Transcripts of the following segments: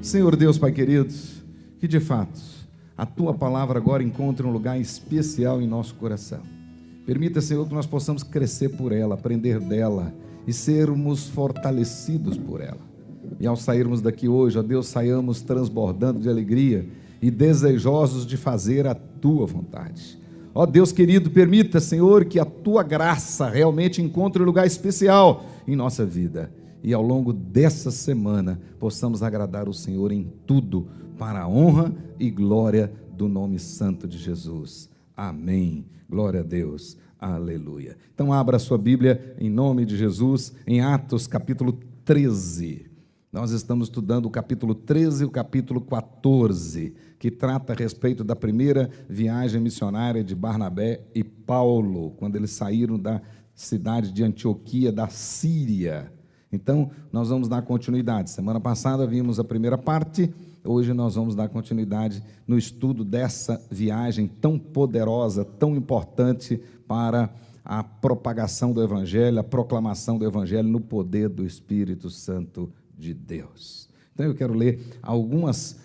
Senhor Deus, Pai querido, que de fato a Tua palavra agora encontre um lugar especial em nosso coração. Permita, Senhor, que nós possamos crescer por ela, aprender dela e sermos fortalecidos por ela. E ao sairmos daqui hoje, ó Deus, saiamos transbordando de alegria e desejosos de fazer a Tua vontade. Ó Deus querido, permita, Senhor, que a Tua graça realmente encontre um lugar especial em nossa vida. E ao longo dessa semana possamos agradar o Senhor em tudo, para a honra e glória do nome santo de Jesus. Amém. Glória a Deus. Aleluia. Então abra a sua Bíblia em nome de Jesus, em Atos capítulo 13. Nós estamos estudando o capítulo 13 e o capítulo 14, que trata a respeito da primeira viagem missionária de Barnabé e Paulo, quando eles saíram da cidade de Antioquia, da Síria. Então, nós vamos dar continuidade. Semana passada vimos a primeira parte, hoje nós vamos dar continuidade no estudo dessa viagem tão poderosa, tão importante para a propagação do Evangelho, a proclamação do Evangelho no poder do Espírito Santo de Deus. Então, eu quero ler alguns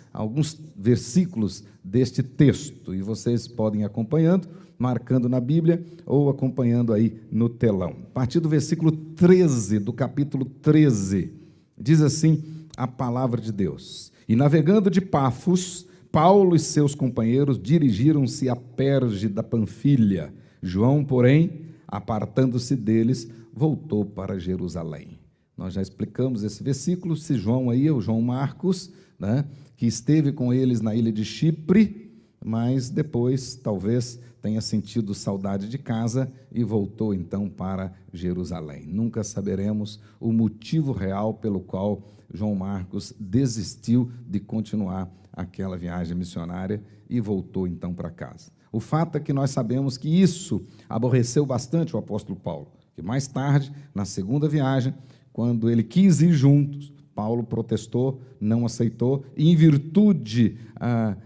versículos deste texto, e vocês podem ir acompanhando, marcando na Bíblia ou acompanhando aí no telão. A partir do versículo 13, do capítulo 13, diz assim a palavra de Deus: E navegando de Pafos, Paulo e seus companheiros dirigiram-se a Perge da Panfilha. João, porém, apartando-se deles, voltou para Jerusalém. Nós já explicamos esse versículo. Se João aí é o João Marcos, né, que esteve com eles na ilha de Chipre, mas depois talvez tenha sentido saudade de casa e voltou então para Jerusalém. Nunca saberemos o motivo real pelo qual João Marcos desistiu de continuar aquela viagem missionária e voltou então para casa. O fato é que nós sabemos que isso aborreceu bastante o apóstolo Paulo, que mais tarde, na segunda viagem, quando ele quis ir juntos, Paulo protestou, não aceitou, e em virtude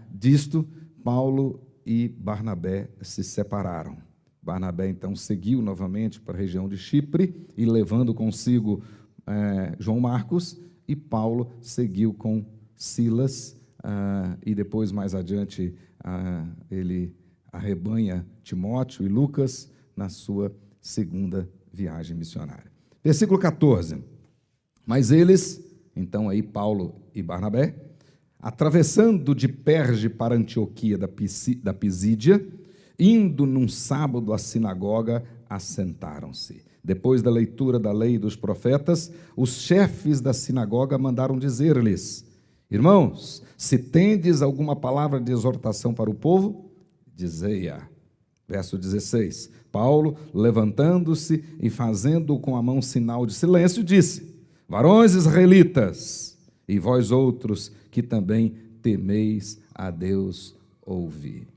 disto, Paulo e Barnabé se separaram. Barnabé, então, seguiu novamente para a região de Chipre, e levando consigo João Marcos, e Paulo seguiu com Silas, e depois, mais adiante, ele arrebanha Timóteo e Lucas na sua segunda viagem missionária. Versículo 14. Mas eles, então aí Paulo e Barnabé, atravessando de Perge para Antioquia da Pisídia, indo num sábado à sinagoga, assentaram-se. Depois da leitura da lei e dos profetas, os chefes da sinagoga mandaram dizer-lhes: Irmãos, se tendes alguma palavra de exortação para o povo, dizei-a. Verso 16. Paulo, levantando-se e fazendo com a mão sinal de silêncio, disse: Varões israelitas, e vós outros que também temeis a Deus, ouvi.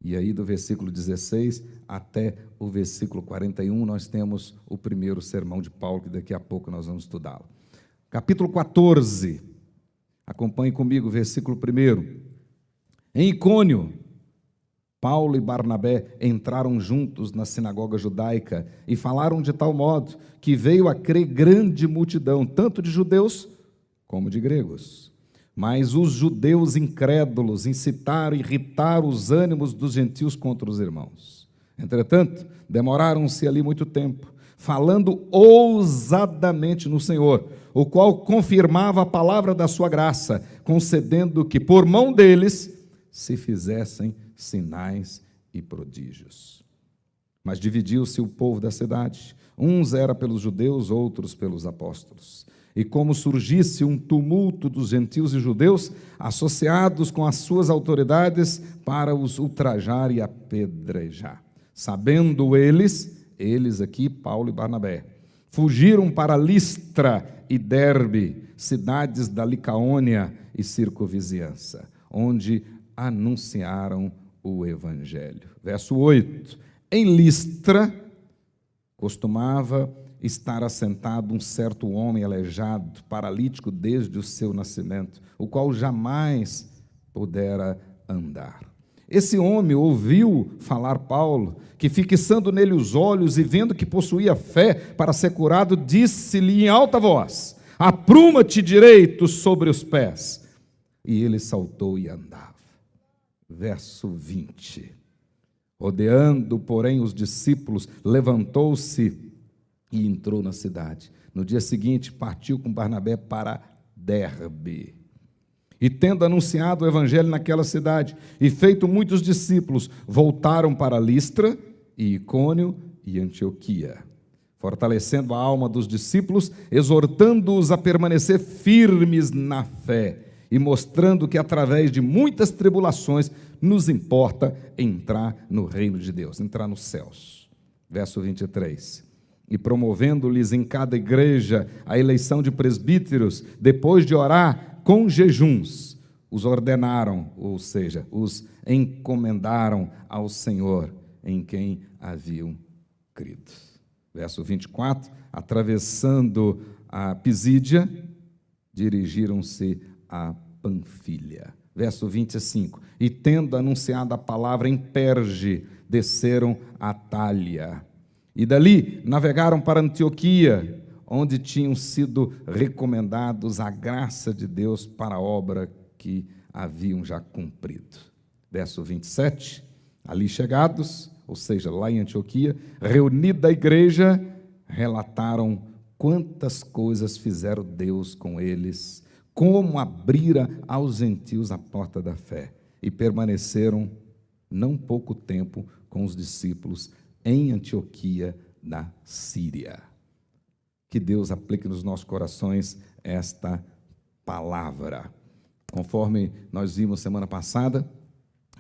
E aí do versículo 16 até o versículo 41, nós temos o primeiro sermão de Paulo, que daqui a pouco nós vamos estudá-lo. Capítulo 14, acompanhe comigo o versículo 1. Em Icônio, Paulo e Barnabé entraram juntos na sinagoga judaica e falaram de tal modo que veio a crer grande multidão, tanto de judeus como de gregos. Mas os judeus incrédulos incitaram e irritaram os ânimos dos gentios contra os irmãos. Entretanto, demoraram-se ali muito tempo, falando ousadamente no Senhor, o qual confirmava a palavra da sua graça, concedendo que por mão deles se fizessem sinais e prodígios. Mas dividiu-se o povo da cidade, uns era pelos judeus, outros pelos apóstolos. E como surgisse um tumulto dos gentios e judeus, associados com as suas autoridades, para os ultrajar e apedrejar. Sabendo eles aqui, Paulo e Barnabé, fugiram para Listra e Derbe, cidades da Licaônia e circunvizinhança, onde anunciaram o Evangelho. Verso 8. Em Listra, costumava estar assentado um certo homem aleijado, paralítico desde o seu nascimento, o qual jamais pudera andar. Esse homem ouviu falar Paulo, que fixando nele os olhos e vendo que possuía fé para ser curado, disse-lhe em alta voz: apruma-te direito sobre os pés. E ele saltou e andava. Verso 20. Rodeando, porém, os discípulos, levantou-se e entrou na cidade. No dia seguinte, partiu com Barnabé para Derbe. E tendo anunciado o evangelho naquela cidade, e feito muitos discípulos, voltaram para Listra, e Icônio e Antioquia, fortalecendo a alma dos discípulos, exortando-os a permanecer firmes na fé, e mostrando que através de muitas tribulações nos importa entrar no reino de Deus, entrar nos céus. Verso 23. E promovendo-lhes em cada igreja a eleição de presbíteros, depois de orar com jejuns, os ordenaram, ou seja, os encomendaram ao Senhor, em quem haviam crido. Verso 24, atravessando a Pisídia, dirigiram-se a Panfilha. Verso 25, e tendo anunciado a palavra em Perge, desceram a Atália. E dali navegaram para Antioquia, onde tinham sido recomendados a graça de Deus para a obra que haviam já cumprido. Verso 27, ali chegados, ou seja, lá em Antioquia, reunida a igreja, relataram quantas coisas fizeram Deus com eles, como abrira aos gentios a porta da fé, e permaneceram não pouco tempo com os discípulos em Antioquia, da Síria. Que Deus aplique nos nossos corações esta palavra. Conforme nós vimos semana passada,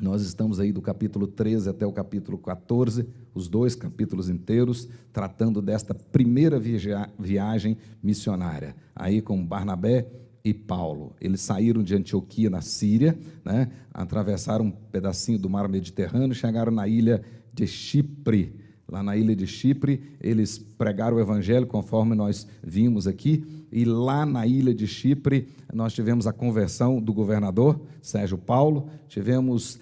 nós estamos aí do capítulo 13 até o capítulo 14, os 2 capítulos inteiros, tratando desta primeira viagem missionária, aí com Barnabé e Paulo. Eles saíram de Antioquia, na Síria, né? Atravessaram um pedacinho do mar Mediterrâneo, chegaram na ilha de Chipre. Lá na ilha de Chipre, eles pregaram o evangelho, conforme nós vimos aqui, e lá na ilha de Chipre, nós tivemos a conversão do governador, Sérgio Paulo, tivemos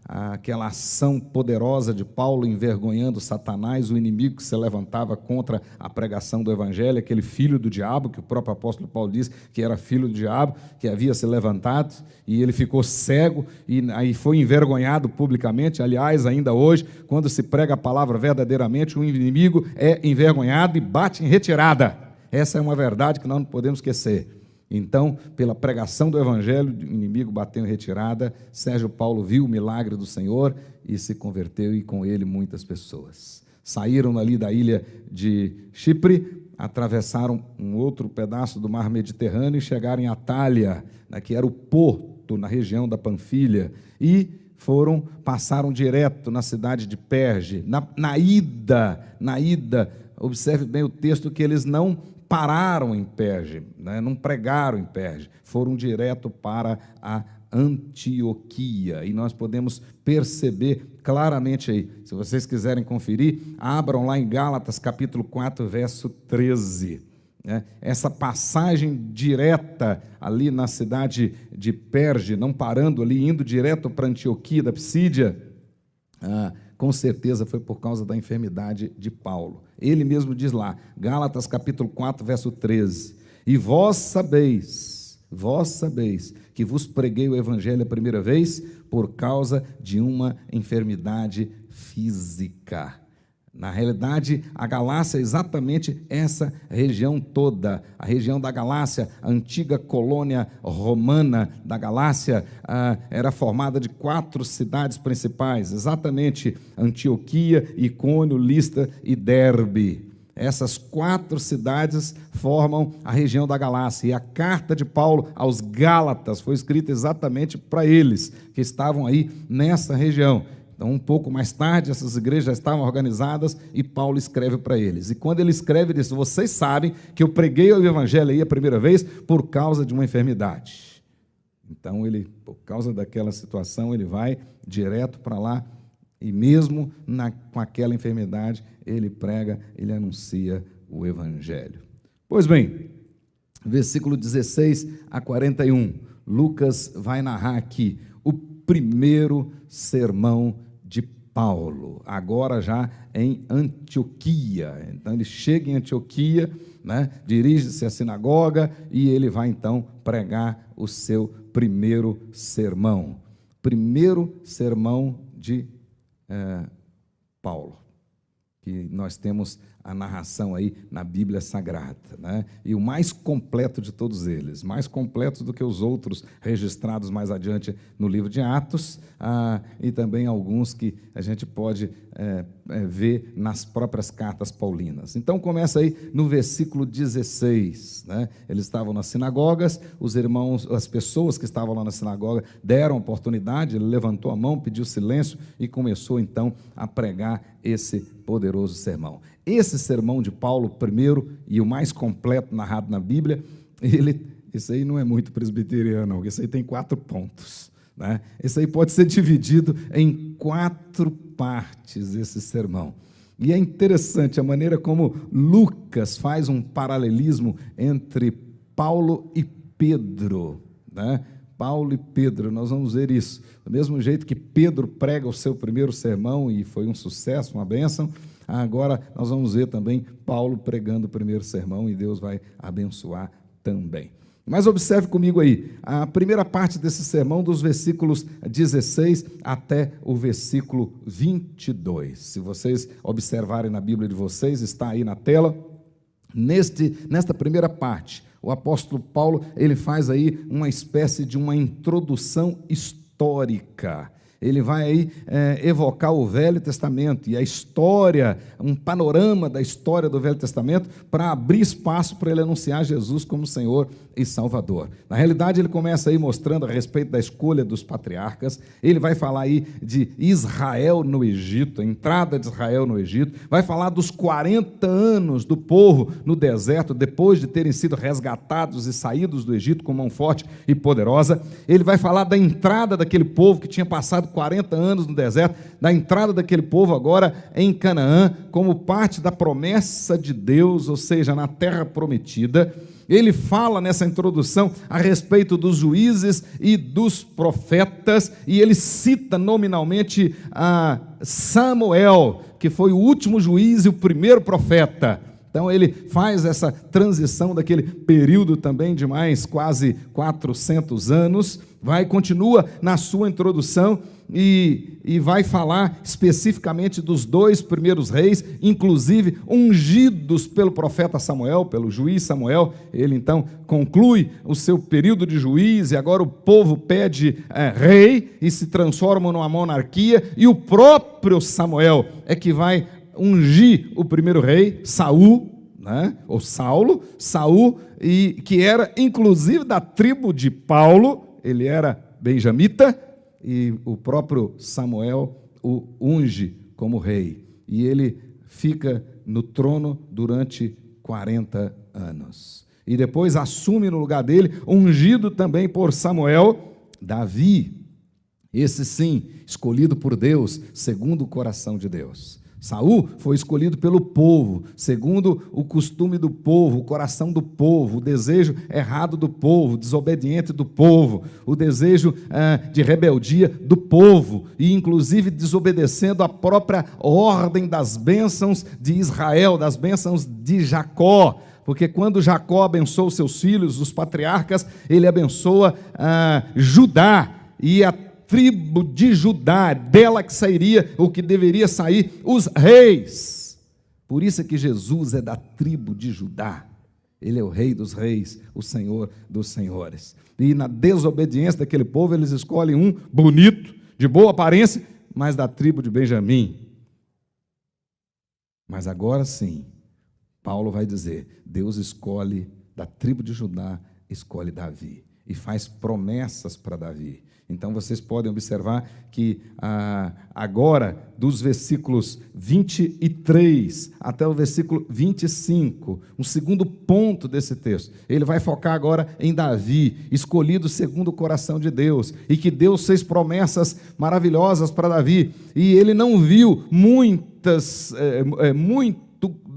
aquela ação poderosa de Paulo envergonhando Satanás, o inimigo que se levantava contra a pregação do evangelho, aquele filho do diabo, que o próprio apóstolo Paulo diz que era filho do diabo, que havia se levantado, e ele ficou cego, e aí foi envergonhado publicamente. Aliás, ainda hoje, quando se prega a palavra verdadeiramente, o inimigo é envergonhado e bate em retirada. Essa é uma verdade que nós não podemos esquecer. Então, pela pregação do evangelho, o inimigo bateu em retirada, Sérgio Paulo viu o milagre do Senhor e se converteu, e com ele muitas pessoas. Saíram ali da ilha de Chipre, atravessaram um outro pedaço do mar Mediterrâneo e chegaram em Atália, que era o porto na região da Panfilha, e passaram direto na cidade de Perge. Na ida, observe bem o texto, que eles não pararam em Perge, né? Não pregaram em Perge, foram direto para a Antioquia, e nós podemos perceber claramente aí. Se vocês quiserem conferir, abram lá em Gálatas capítulo 4, verso 13, né? Essa passagem direta ali na cidade de Perge, não parando ali, indo direto para Antioquia da Pisídia, com certeza foi por causa da enfermidade de Paulo. Ele mesmo diz lá, Gálatas capítulo 4, verso 13, e vós sabeis que vos preguei o evangelho a primeira vez por causa de uma enfermidade física. Na realidade, a Galácia é exatamente essa região toda. A região da Galácia, a antiga colônia romana da Galácia, era formada de 4 cidades principais, exatamente Antioquia, Icônio, Listra e Derbe. Essas 4 cidades formam a região da Galácia, e a carta de Paulo aos Gálatas foi escrita exatamente para eles, que estavam aí nessa região. Então, um pouco mais tarde, essas igrejas já estavam organizadas e Paulo escreve para eles. E quando ele escreve, ele diz: vocês sabem que eu preguei o evangelho aí a primeira vez por causa de uma enfermidade. Então, por causa daquela situação, ele vai direto para lá, e mesmo com aquela enfermidade, ele prega, ele anuncia o evangelho. Pois bem, versículo 16 a 41, Lucas vai narrar aqui o primeiro sermão de Paulo, agora já em Antioquia. Então ele chega em Antioquia, né, dirige-se à sinagoga e ele vai então pregar o seu primeiro sermão. Primeiro sermão de Paulo, que nós temos a narração aí na Bíblia Sagrada, né? E o mais completo de todos eles, mais completo do que os outros registrados mais adiante no livro de Atos, e também alguns que a gente pode ver nas próprias cartas paulinas. Então começa aí no versículo 16, né? Eles estavam nas sinagogas, os irmãos, as pessoas que estavam lá na sinagoga deram oportunidade, ele levantou a mão, pediu silêncio e começou então a pregar esse poderoso sermão. Esse sermão de Paulo, primeiro e o mais completo narrado na Bíblia, isso aí não é muito presbiteriano, não, isso aí tem 4 pontos, né? Isso aí pode ser dividido em 4 partes, esse sermão. E é interessante a maneira como Lucas faz um paralelismo entre Paulo e Pedro, né? Paulo e Pedro, nós vamos ver isso. Do mesmo jeito que Pedro prega o seu primeiro sermão e foi um sucesso, uma bênção, agora nós vamos ver também Paulo pregando o primeiro sermão e Deus vai abençoar também. Mas observe comigo aí, a primeira parte desse sermão, dos versículos 16 até o versículo 22. Se vocês observarem na Bíblia de vocês, está aí na tela. Nesta primeira parte, o apóstolo Paulo, ele faz aí uma espécie de uma introdução histórica. Ele vai aí evocar o Velho Testamento e a história, um panorama da história do Velho Testamento, para abrir espaço para ele anunciar Jesus como Senhor e Salvador. Na realidade, ele começa aí mostrando a respeito da escolha dos patriarcas, ele vai falar aí de Israel no Egito, a entrada de Israel no Egito, vai falar dos 40 anos do povo no deserto, depois de terem sido resgatados e saídos do Egito com mão forte e poderosa. Ele vai falar da entrada daquele povo que tinha passado 40 anos no deserto, da entrada daquele povo agora em Canaã, como parte da promessa de Deus, ou seja, na terra prometida. Ele fala nessa introdução a respeito dos juízes e dos profetas, e ele cita nominalmente a Samuel, que foi o último juiz e o primeiro profeta. Então ele faz essa transição daquele período também de mais quase 400 anos, continua na sua introdução e vai falar especificamente dos 2 primeiros reis, inclusive ungidos pelo profeta Samuel, pelo juiz Samuel. Ele então conclui o seu período de juiz e agora o povo pede rei e se transforma numa monarquia, e o próprio Samuel é que vai ungir o primeiro rei, Saul, né? Ou Saulo, e que era inclusive da tribo de Paulo, ele era benjamita, e o próprio Samuel o unge como rei, e ele fica no trono durante 40 anos, e depois assume no lugar dele, ungido também por Samuel, Davi, esse sim, escolhido por Deus, segundo o coração de Deus. Saul foi escolhido pelo povo, segundo o costume do povo, o coração do povo, o desejo errado do povo, desobediente do povo, o desejo de rebeldia do povo, e inclusive desobedecendo a própria ordem das bênçãos de Israel, das bênçãos de Jacó, porque quando Jacó abençoa seus filhos, os patriarcas, ele abençoa Judá, e a tribo de Judá, dela que sairia, o que deveria sair, os reis. Por isso é que Jesus é da tribo de Judá. Ele é o rei dos reis, o Senhor dos senhores. E na desobediência daquele povo, eles escolhem um bonito, de boa aparência, mas da tribo de Benjamim. Mas agora sim, Paulo vai dizer, Deus escolhe da tribo de Judá, escolhe Davi, e faz promessas para Davi. Então vocês podem observar que agora, dos versículos 23 até o versículo 25, um segundo ponto desse texto, ele vai focar agora em Davi, escolhido segundo o coração de Deus, e que Deus fez promessas maravilhosas para Davi, e ele não viu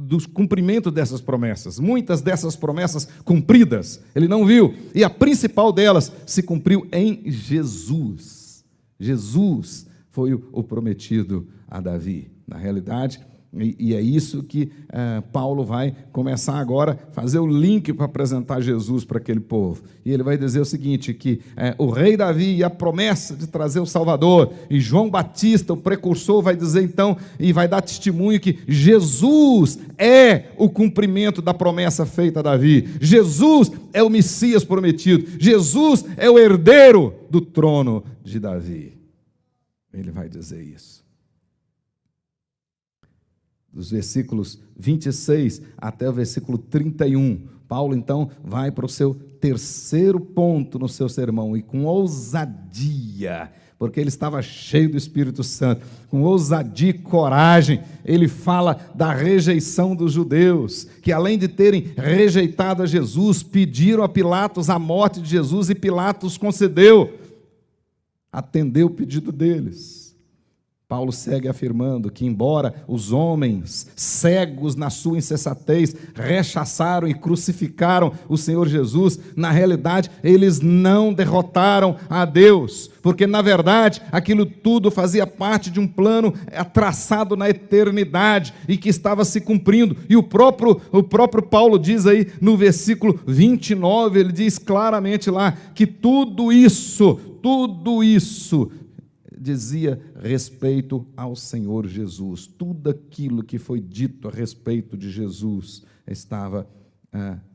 dos cumprimentos dessas promessas, muitas dessas promessas cumpridas, ele não viu, e a principal delas se cumpriu em Jesus. Jesus foi o prometido a Davi. Na realidade, e é isso que Paulo vai começar agora a fazer o link para apresentar Jesus para aquele povo. E ele vai dizer o seguinte, que o rei Davi e a promessa de trazer o Salvador, e João Batista, o precursor, vai dizer então, e vai dar testemunho que Jesus é o cumprimento da promessa feita a Davi. Jesus é o Messias prometido. Jesus é o herdeiro do trono de Davi. Ele vai dizer isso. Dos versículos 26 até o versículo 31, Paulo então vai para o seu terceiro ponto no seu sermão, e com ousadia, porque ele estava cheio do Espírito Santo, com ousadia e coragem, ele fala da rejeição dos judeus, que além de terem rejeitado a Jesus, pediram a Pilatos a morte de Jesus, e Pilatos concedeu, atendeu o pedido deles. Paulo segue afirmando que, embora os homens, cegos na sua insensatez, rechaçaram e crucificaram o Senhor Jesus, na realidade, eles não derrotaram a Deus, porque, na verdade, aquilo tudo fazia parte de um plano traçado na eternidade e que estava se cumprindo. E o próprio Paulo diz aí, no versículo 29, ele diz claramente lá, que tudo isso dizia respeito ao Senhor Jesus. Tudo aquilo que foi dito a respeito de Jesus estava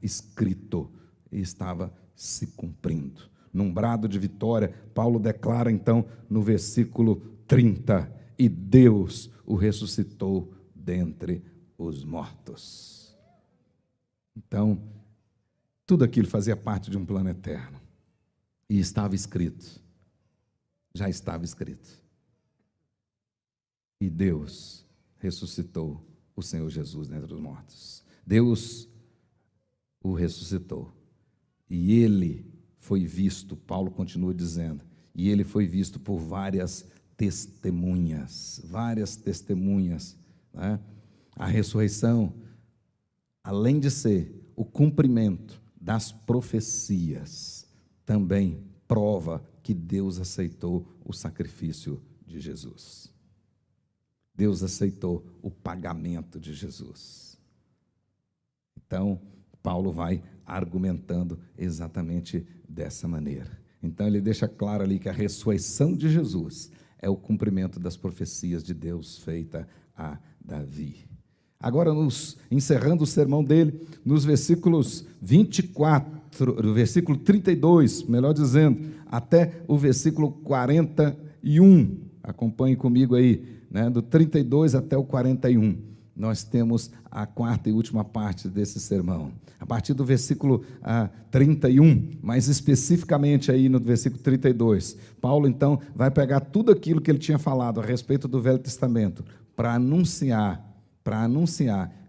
escrito e estava se cumprindo. Num brado de vitória, Paulo declara então no versículo 30, e Deus o ressuscitou dentre os mortos. Então, tudo aquilo fazia parte de um plano eterno e estava escrito. Já estava escrito. E Deus ressuscitou o Senhor Jesus dentre os mortos. Deus o ressuscitou. E ele foi visto, Paulo continua dizendo, e ele foi visto por várias testemunhas. Né? A ressurreição, além de ser o cumprimento das profecias, também prova que Deus aceitou o sacrifício de Jesus. Deus aceitou o pagamento de Jesus. Então, Paulo vai argumentando exatamente dessa maneira. Então, ele deixa claro ali que a ressurreição de Jesus é o cumprimento das profecias de Deus feita a Davi. Agora, encerrando o sermão dele, nos versículos 24, do versículo 32, melhor dizendo, até o versículo 41, acompanhe comigo aí, né, do 32 até o 41, nós temos a quarta e última parte desse sermão. A partir do versículo 31, mais especificamente aí no versículo 32, Paulo então vai pegar tudo aquilo que ele tinha falado a respeito do Velho Testamento, para anunciar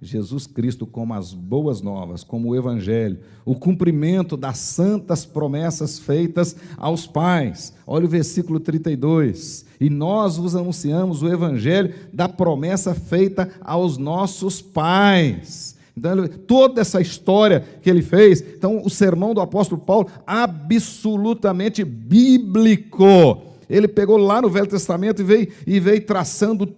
Jesus Cristo como as boas novas, como o Evangelho, o cumprimento das santas promessas feitas aos pais. Olha o versículo 32. E nós vos anunciamos o Evangelho da promessa feita aos nossos pais. Então, toda essa história que ele fez, então o sermão do apóstolo Paulo, absolutamente bíblico. Ele pegou lá no Velho Testamento e veio traçando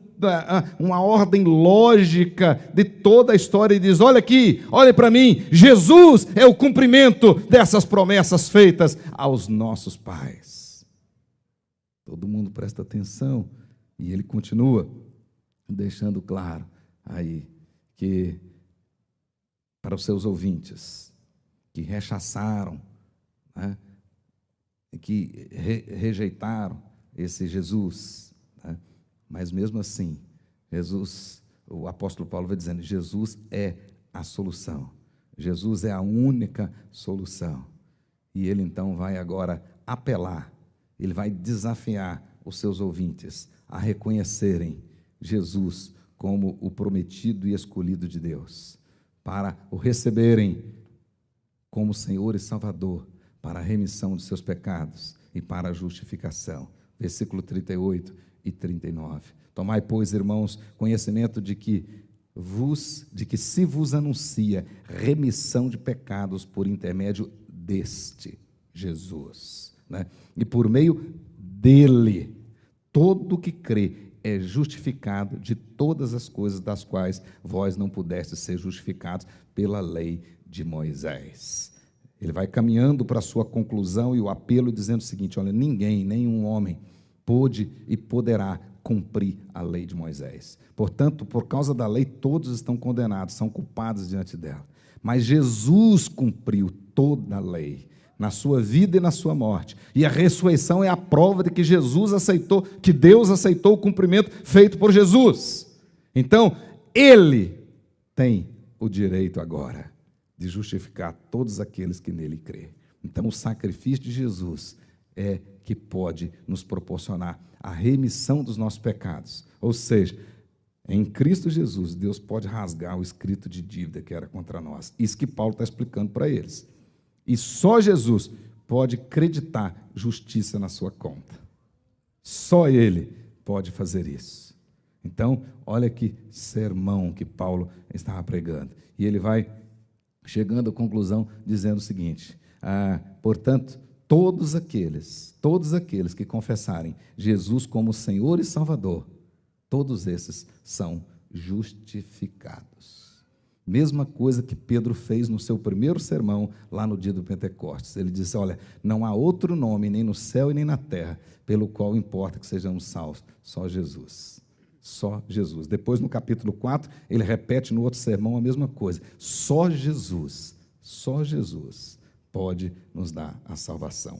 uma ordem lógica de toda a história e diz, olha aqui, olha para mim, Jesus é o cumprimento dessas promessas feitas aos nossos pais. Todo mundo presta atenção e ele continua deixando claro aí que para os seus ouvintes que rechaçaram, né, que rejeitaram esse Jesus, né, mas mesmo assim, Jesus, o apóstolo Paulo vai dizendo, Jesus é a solução. Jesus é a única solução. E ele então vai agora apelar, ele vai desafiar os seus ouvintes a reconhecerem Jesus como o prometido e escolhido de Deus, para o receberem como Senhor e Salvador, para a remissão de seus pecados e para a justificação. Versículo 38 e 39. Tomai, pois, irmãos, conhecimento de que se vos anuncia remissão de pecados por intermédio deste Jesus, né? E por meio dele Todo que crê é justificado de todas as coisas das quais vós não pudestes ser justificados pela lei de Moisés. Ele vai caminhando para a sua conclusão e o apelo dizendo o seguinte: olha, ninguém, nenhum homem pôde e poderá cumprir a lei de Moisés. Portanto, por causa da lei, todos estão condenados, são culpados diante dela. Mas Jesus cumpriu toda a lei, na sua vida e na sua morte. E a ressurreição é a prova de que Jesus aceitou, que Deus aceitou o cumprimento feito por Jesus. Então, Ele tem o direito agora de justificar todos aqueles que nele crê. Então, o sacrifício de Jesus é que pode nos proporcionar a remissão dos nossos pecados. Ou seja, em Cristo Jesus, Deus pode rasgar o escrito de dívida que era contra nós. Isso que Paulo está explicando para eles. E só Jesus pode creditar justiça na sua conta. Só Ele pode fazer isso. Então, olha que sermão que Paulo estava pregando. E ele vai chegando à conclusão dizendo o seguinte: portanto, todos aqueles que confessarem Jesus como Senhor e Salvador, todos esses são justificados. Mesma coisa que Pedro fez no seu primeiro sermão, lá no dia do Pentecostes. Ele disse: olha, não há outro nome, nem no céu e nem na terra, pelo qual importa que sejamos salvos, só Jesus. Só Jesus. Depois, no capítulo 4, ele repete no outro sermão a mesma coisa. Só Jesus pode nos dar a salvação.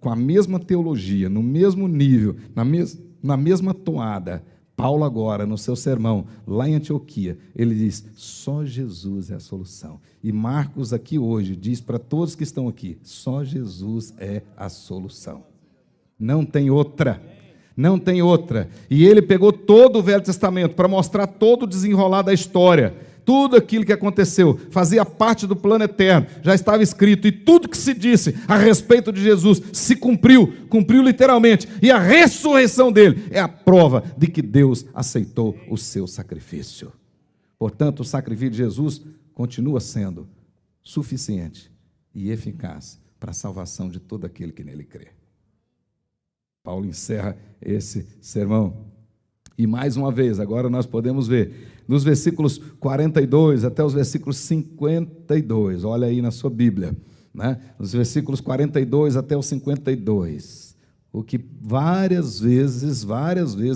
Com a mesma teologia, no mesmo nível, na mesma toada, Paulo agora, no seu sermão, lá em Antioquia, ele diz: só Jesus é a solução. E Marcos aqui hoje diz para todos que estão aqui: só Jesus é a solução. Não tem outra. Não tem outra. E ele pegou todo o Velho Testamento para mostrar todo o desenrolar da história. Tudo aquilo que aconteceu fazia parte do plano eterno, já estava escrito, e tudo que se disse a respeito de Jesus se cumpriu literalmente, e a ressurreição dele é a prova de que Deus aceitou o seu sacrifício. Portanto, o sacrifício de Jesus continua sendo suficiente e eficaz para a salvação de todo aquele que nele crê. Paulo encerra esse sermão. E mais uma vez, agora nós podemos ver, nos versículos 42 até os versículos 52, olha aí na sua Bíblia, né? Nos versículos 42 até os 52, o que várias vezes,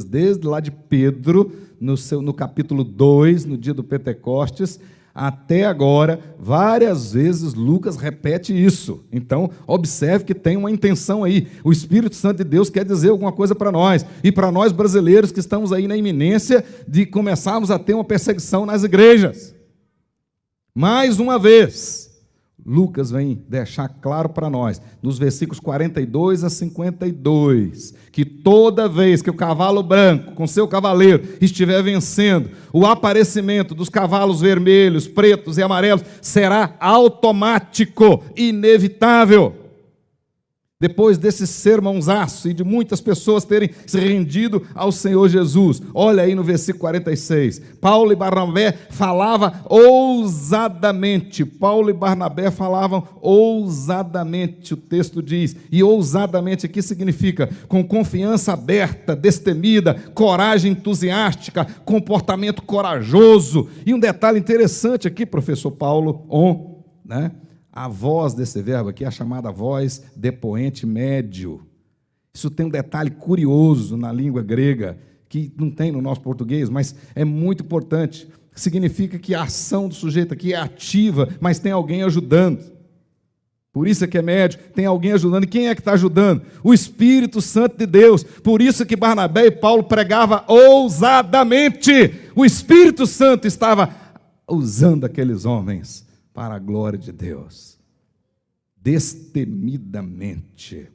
desde lá de Pedro, no capítulo 2, no dia do Pentecostes, até agora, várias vezes Lucas repete isso. Então, observe que tem uma intenção aí. O Espírito Santo de Deus quer dizer alguma coisa para nós. E para nós brasileiros que estamos aí na iminência de começarmos a ter uma perseguição nas igrejas. Mais uma vez, Lucas vem deixar claro para nós, nos versículos 42 a 52, que toda vez que o cavalo branco, com seu cavaleiro, estiver vencendo, o aparecimento dos cavalos vermelhos, pretos e amarelos será automático, inevitável. Depois desse sermãozaço e de muitas pessoas terem se rendido ao Senhor Jesus, olha aí no versículo 46, Paulo e Barnabé falavam ousadamente, o texto diz, e ousadamente aqui significa com confiança aberta, destemida, coragem entusiástica, comportamento corajoso. E um detalhe interessante aqui, professor Paulo, né? A voz desse verbo aqui é a chamada voz depoente médio. Isso tem um detalhe curioso na língua grega, que não tem no nosso português, mas é muito importante. Significa que a ação do sujeito aqui é ativa, mas tem alguém ajudando. Por isso é que é médio, tem alguém ajudando. E quem é que está ajudando? O Espírito Santo de Deus. Por isso que Barnabé e Paulo pregavam ousadamente. O Espírito Santo estava usando aqueles homens para a glória de Deus, destemidamente.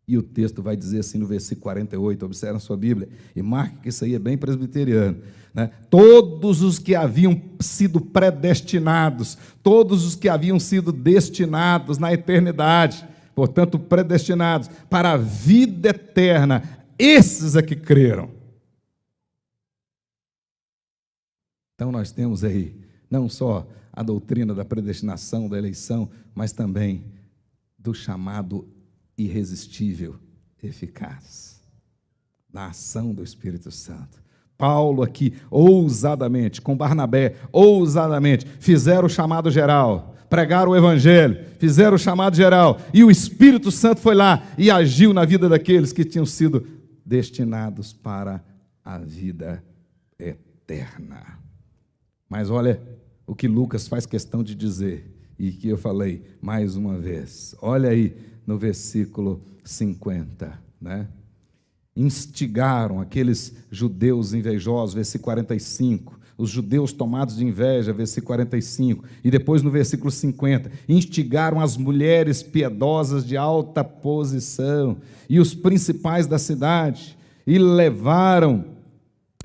E o texto vai dizer assim no versículo 48, observe na sua Bíblia, e marque que isso aí é bem presbiteriano, né? Todos os que haviam sido predestinados, todos os que haviam sido destinados na eternidade, portanto predestinados para a vida eterna, esses é que creram. Então nós temos aí, não só a doutrina da predestinação, da eleição, mas também do chamado irresistível, eficaz da ação do Espírito Santo. Paulo aqui, ousadamente, com Barnabé, ousadamente, fizeram o chamado geral, pregaram o evangelho, fizeram o chamado geral, e o Espírito Santo foi lá e agiu na vida daqueles que tinham sido destinados para a vida eterna. Mas olha o que Lucas faz questão de dizer, e que eu falei mais uma vez. Olha aí no versículo 50, né? Instigaram aqueles judeus invejosos, versículo 45, os judeus tomados de inveja, versículo 45, e depois no versículo 50, instigaram as mulheres piedosas de alta posição e os principais da cidade, e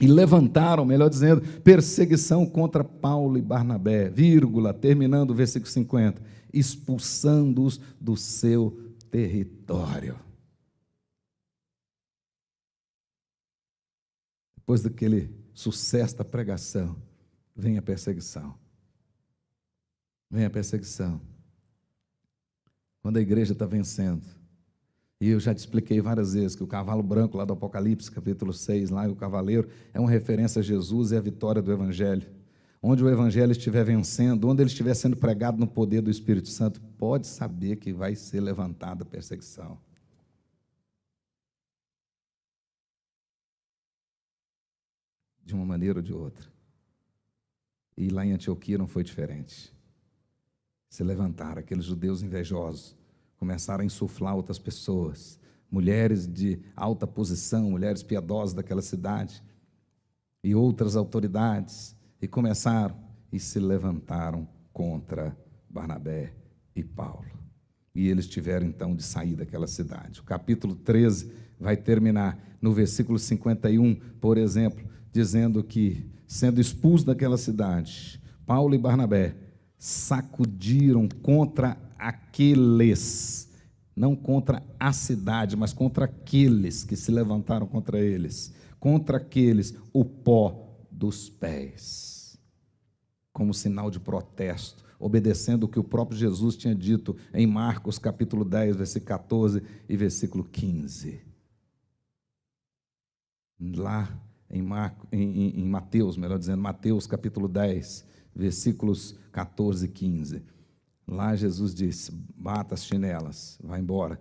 levantaram, melhor dizendo, perseguição contra Paulo e Barnabé, vírgula, terminando o versículo 50, expulsando-os do seu território. Depois daquele sucesso da pregação, vem a perseguição. Vem a perseguição. Quando a igreja está vencendo. E eu já te expliquei várias vezes que o cavalo branco lá do Apocalipse, capítulo 6, lá o cavaleiro, é uma referência a Jesus e a vitória do Evangelho. Onde o Evangelho estiver vencendo, onde ele estiver sendo pregado no poder do Espírito Santo, pode saber que vai ser levantada a perseguição. De uma maneira ou de outra. E lá em Antioquia não foi diferente. Se levantaram aqueles judeus invejosos, começaram a insuflar outras pessoas, mulheres de alta posição, mulheres piedosas daquela cidade, e outras autoridades, e começaram e se levantaram contra Barnabé e Paulo. E eles tiveram então de sair daquela cidade. O capítulo 13 vai terminar no versículo 51, por exemplo, dizendo que, sendo expulsos daquela cidade, Paulo e Barnabé sacudiram contra aqueles, não contra a cidade, mas contra aqueles que se levantaram contra eles, contra aqueles, o pó dos pés, como sinal de protesto, obedecendo o que o próprio Jesus tinha dito em Marcos capítulo 10, versículo 14 e versículo 15. Lá em Mateus, melhor dizendo, Mateus capítulo 10, versículos 14 e 15. Lá Jesus disse: bata as chinelas, vai embora,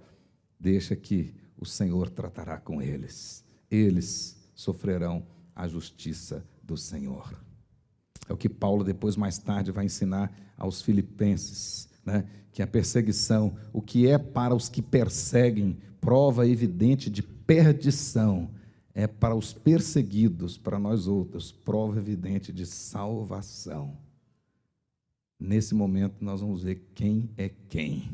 deixa que o Senhor tratará com eles. Eles sofrerão a justiça do Senhor. É o que Paulo depois, mais tarde, vai ensinar aos filipenses, né? Que a perseguição, o que é para os que perseguem, prova evidente de perdição, é para os perseguidos, para nós outros, prova evidente de salvação. Nesse momento nós vamos ver quem é quem.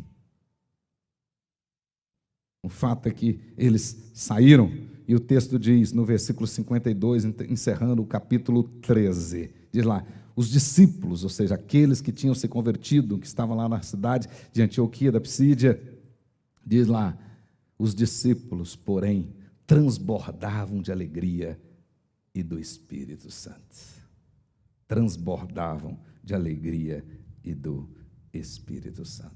O fato é que eles saíram, e o texto diz, no versículo 52, encerrando o capítulo 13, diz lá, os discípulos, ou seja, aqueles que tinham se convertido, que estavam lá na cidade de Antioquia da Psídia, diz lá, os discípulos, porém, transbordavam de alegria e do Espírito Santo. Transbordavam de alegria e do Espírito Santo.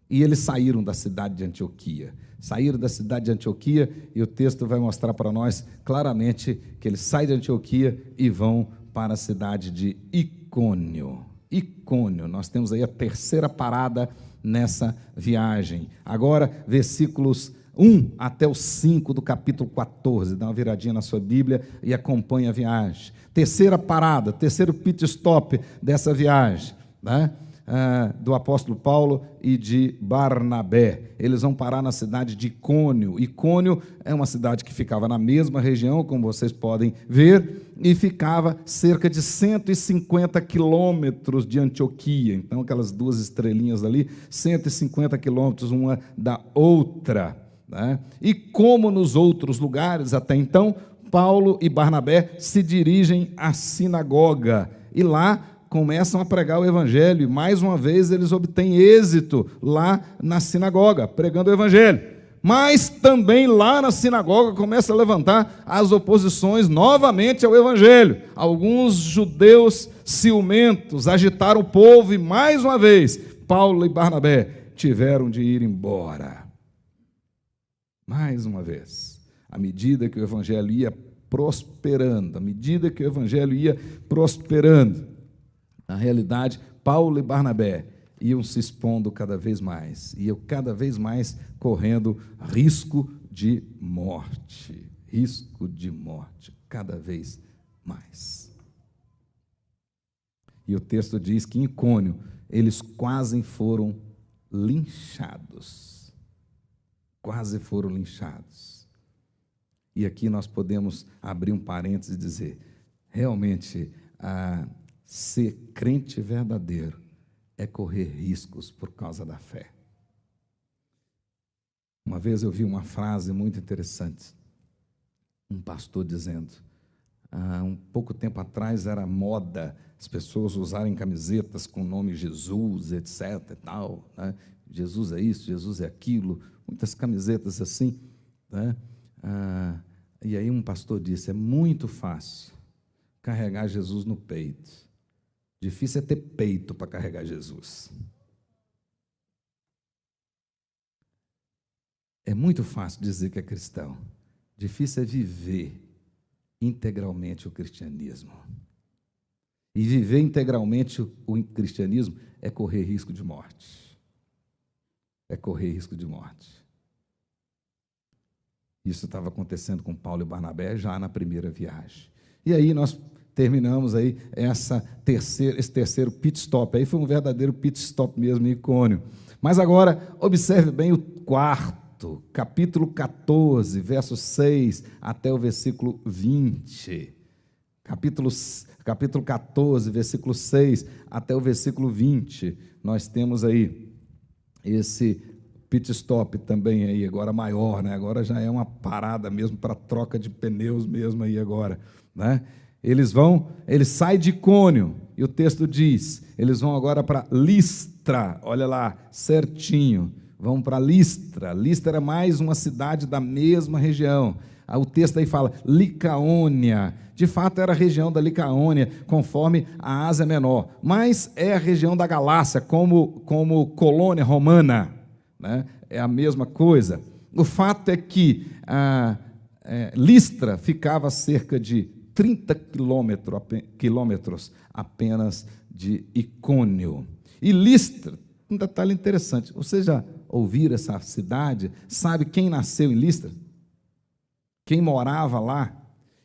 E eles saíram da cidade de Antioquia. Saíram da cidade de Antioquia, e o texto vai mostrar para nós claramente que eles saem de Antioquia e vão para a cidade de Icônio. Icônio, nós temos aí a terceira parada nessa viagem. Agora, versículos 1 até o 5 do capítulo 14, dá uma viradinha na sua Bíblia e acompanha a viagem. Terceira parada, terceiro pit stop dessa viagem, né? Do apóstolo Paulo e de Barnabé. Eles vão parar na cidade de Icônio. Icônio é uma cidade que ficava na mesma região, como vocês podem ver, e ficava cerca de 150 quilômetros de Antioquia. Então, aquelas duas estrelinhas ali, 150 quilômetros uma da outra, né? E como nos outros lugares até então, Paulo e Barnabé se dirigem à sinagoga, e lá começam a pregar o evangelho, e mais uma vez eles obtêm êxito lá na sinagoga, pregando o evangelho. Mas também lá na sinagoga começa a levantar as oposições novamente ao evangelho. Alguns judeus ciumentos agitaram o povo, e mais uma vez Paulo e Barnabé tiveram de ir embora. Mais uma vez, à medida que o evangelho ia prosperando, na realidade, Paulo e Barnabé iam se expondo cada vez mais, iam cada vez mais correndo risco de morte, cada vez mais. E o texto diz que em Icônio eles quase foram linchados. E aqui nós podemos abrir um parênteses e dizer, realmente, ser crente verdadeiro é correr riscos por causa da fé. Uma vez eu vi uma frase muito interessante, um pastor dizendo, um pouco tempo atrás era moda as pessoas usarem camisetas com o nome Jesus, etc. e tal, né? Jesus é isso, Jesus é aquilo, muitas camisetas assim, né? E aí um pastor disse, é muito fácil carregar Jesus no peito, difícil é ter peito para carregar Jesus. É muito fácil dizer que é cristão, difícil é viver integralmente o cristianismo. E viver integralmente o cristianismo é correr risco de morte. Isso estava acontecendo com Paulo e Barnabé já na primeira viagem. E aí nós terminamos aí esse terceiro pit stop. Aí foi um verdadeiro pit stop mesmo em Icônio. Mas agora, observe bem o quarto, capítulo 14, verso 6 até o versículo 20. Capítulo 14, versículo 6 até o versículo 20. Nós temos aí esse pit stop também aí, agora maior, né? Agora já é uma parada mesmo para troca de pneus mesmo aí agora, né? Eles saem de Icônio, e o texto diz, eles vão agora para Listra, olha lá, certinho, vão para Listra. Listra era mais uma cidade da mesma região. O texto aí fala Licaônia, de fato era a região da Licaônia, conforme a Ásia Menor, mas é a região da Galácia, como colônia romana, né? É a mesma coisa. O fato é que Listra ficava a cerca de 30 quilômetros apenas de Icônio. E Listra, um detalhe interessante, você já ouviram essa cidade? Sabe quem nasceu em Listra? Quem morava lá?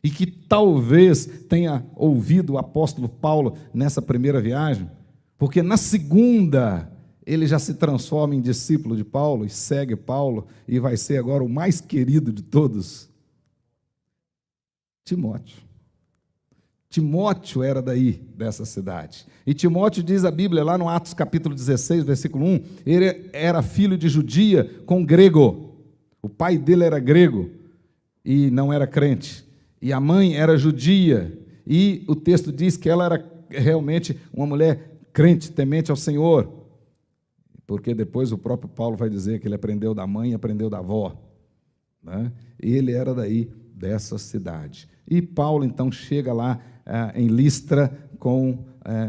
E que talvez tenha ouvido o apóstolo Paulo nessa primeira viagem? Porque na segunda ele já se transforma em discípulo de Paulo e segue Paulo e vai ser agora o mais querido de todos. Timóteo era dessa cidade. E Timóteo, diz a Bíblia lá no Atos capítulo 16, versículo 1, ele era filho de judia com grego. O pai dele era grego e não era crente. E a mãe era judia. E o texto diz que ela era realmente uma mulher crente, temente ao Senhor. Porque depois o próprio Paulo vai dizer que ele aprendeu da mãe e aprendeu da avó, né? Ele era dessa cidade. E Paulo, então, chega lá em Listra com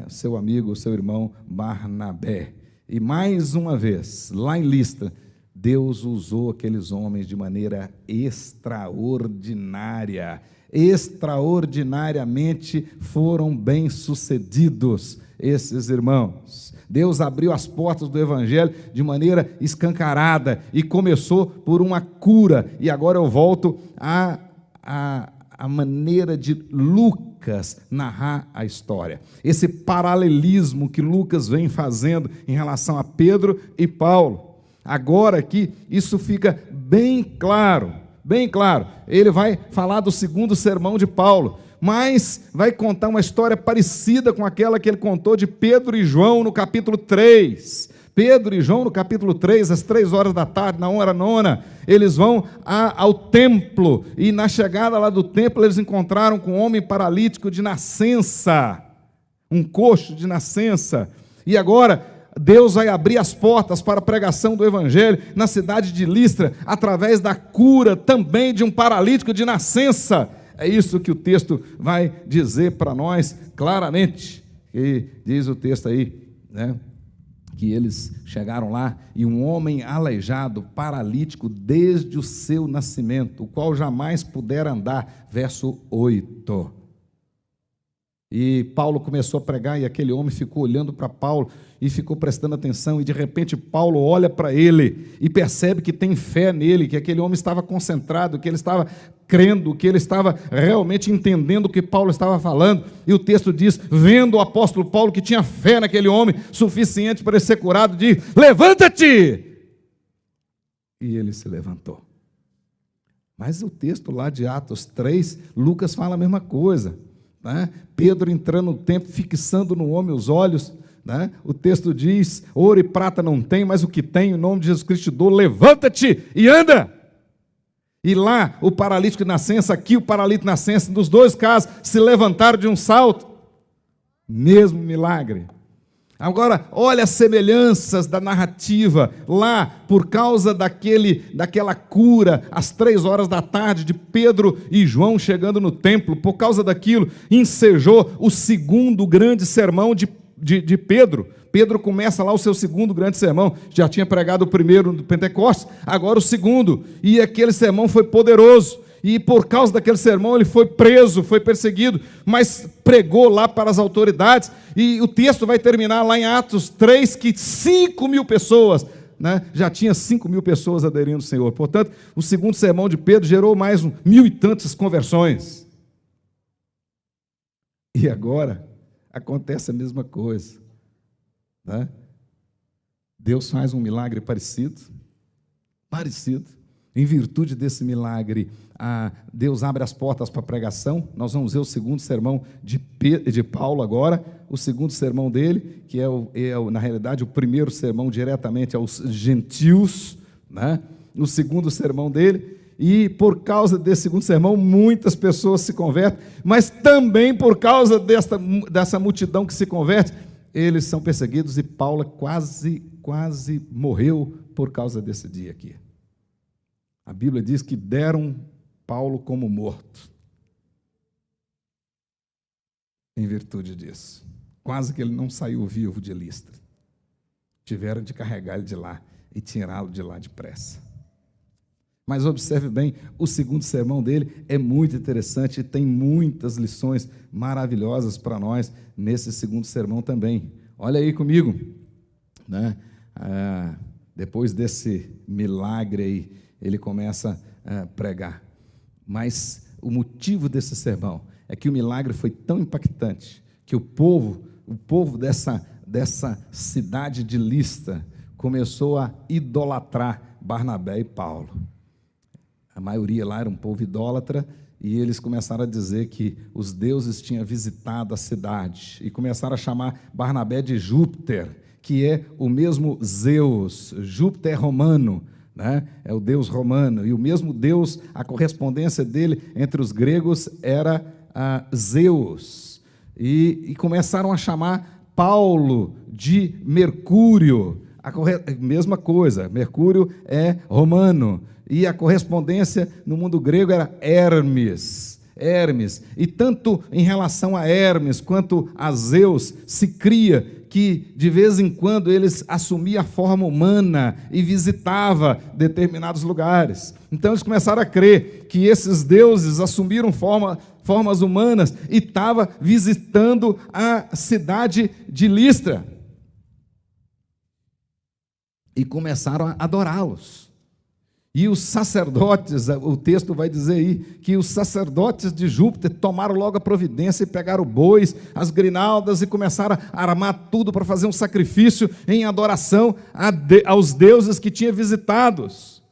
seu amigo, seu irmão Barnabé. E mais uma vez, lá em Listra, Deus usou aqueles homens de maneira extraordinária. Extraordinariamente foram bem-sucedidos esses irmãos. Deus abriu as portas do Evangelho de maneira escancarada e começou por uma cura. E agora eu volto à maneira de Lucas narrar a história. Esse paralelismo que Lucas vem fazendo em relação a Pedro e Paulo. Agora aqui, isso fica bem claro, bem claro. Ele vai falar do segundo sermão de Paulo, mas vai contar uma história parecida com aquela que ele contou de Pedro e João no capítulo 3. Pedro e João no capítulo 3, às 3 horas da tarde, na hora nona, eles vão ao templo, e na chegada lá do templo, eles encontraram com um homem paralítico de nascença, um coxo de nascença, e agora Deus vai abrir as portas para a pregação do Evangelho na cidade de Listra, através da cura também de um paralítico de nascença. É isso que o texto vai dizer para nós claramente. E diz o texto aí, né, que eles chegaram lá, e um homem aleijado, paralítico, desde o seu nascimento, o qual jamais pudera andar, verso 8. E Paulo começou a pregar, e aquele homem ficou olhando para Paulo, e ficou prestando atenção, e de repente Paulo olha para ele, e percebe que tem fé nele, que aquele homem estava concentrado, que ele estava crendo, que ele estava realmente entendendo o que Paulo estava falando, e o texto diz, vendo o apóstolo Paulo que tinha fé naquele homem, suficiente para ele ser curado, diz, levanta-te! E ele se levantou. Mas o texto lá de Atos 3, Lucas fala a mesma coisa, né? Pedro entrando no templo, fixando no homem os olhos, né? O texto diz, ouro e prata não tem, mas o que tem, em nome de Jesus Cristo te dou, levanta-te e anda. E lá o paralítico de nascença, aqui o paralítico de nascença, nos dois casos se levantaram de um salto, mesmo milagre. Agora, olha as semelhanças da narrativa, lá, por causa daquela cura, às 3h de Pedro e João chegando no templo, por causa daquilo, ensejou o segundo grande sermão de Pedro. Pedro começa lá o seu segundo grande sermão, já tinha pregado o primeiro do Pentecostes, agora o segundo, e aquele sermão foi poderoso, e por causa daquele sermão ele foi preso, foi perseguido, mas pregou lá para as autoridades, e o texto vai terminar lá em Atos 3, que 5.000 pessoas, né, já tinha 5.000 pessoas aderindo ao Senhor. Portanto, o segundo sermão de Pedro gerou mais 1.000 e tantas conversões. E agora acontece a mesma coisa, né? Deus faz um milagre parecido, em virtude desse milagre, Deus abre as portas para a pregação. Nós vamos ver o segundo sermão de Paulo agora, o segundo sermão dele, que na realidade o primeiro sermão diretamente aos gentios, né? O segundo sermão dele, e por causa desse segundo sermão, muitas pessoas se convertem, mas também por causa dessa multidão que se converte, eles são perseguidos, e Paulo quase morreu por causa desse dia aqui. A Bíblia diz que deram Paulo como morto, em virtude disso. Quase que ele não saiu vivo de Listra. Tiveram de carregar ele de lá e tirá-lo de lá depressa. Mas observe bem, o segundo sermão dele é muito interessante e tem muitas lições maravilhosas para nós nesse segundo sermão também. Olha aí comigo, né? Depois desse milagre aí, ele começa a pregar. Mas o motivo desse sermão é que o milagre foi tão impactante que o povo dessa cidade de Listra começou a idolatrar Barnabé e Paulo. A maioria lá era um povo idólatra, e eles começaram a dizer que os deuses tinham visitado a cidade, e começaram a chamar Barnabé de Júpiter, que é o mesmo Zeus. Júpiter é romano, né? É o deus romano, e o mesmo deus, a correspondência dele entre os gregos era Zeus, e começaram a chamar Paulo de Mercúrio. Mesma coisa, Mercúrio é romano, e a correspondência no mundo grego era Hermes, e tanto em relação a Hermes quanto a Zeus, se cria que de vez em quando eles assumiam a forma humana e visitava determinados lugares. Então eles começaram a crer que esses deuses assumiram formas humanas e estavam visitando a cidade de Listra. E começaram a adorá-los. E os sacerdotes, o texto vai dizer aí, que os sacerdotes de Júpiter tomaram logo a providência e pegaram bois, as grinaldas, e começaram a armar tudo para fazer um sacrifício em adoração aos deuses que tinham visitados.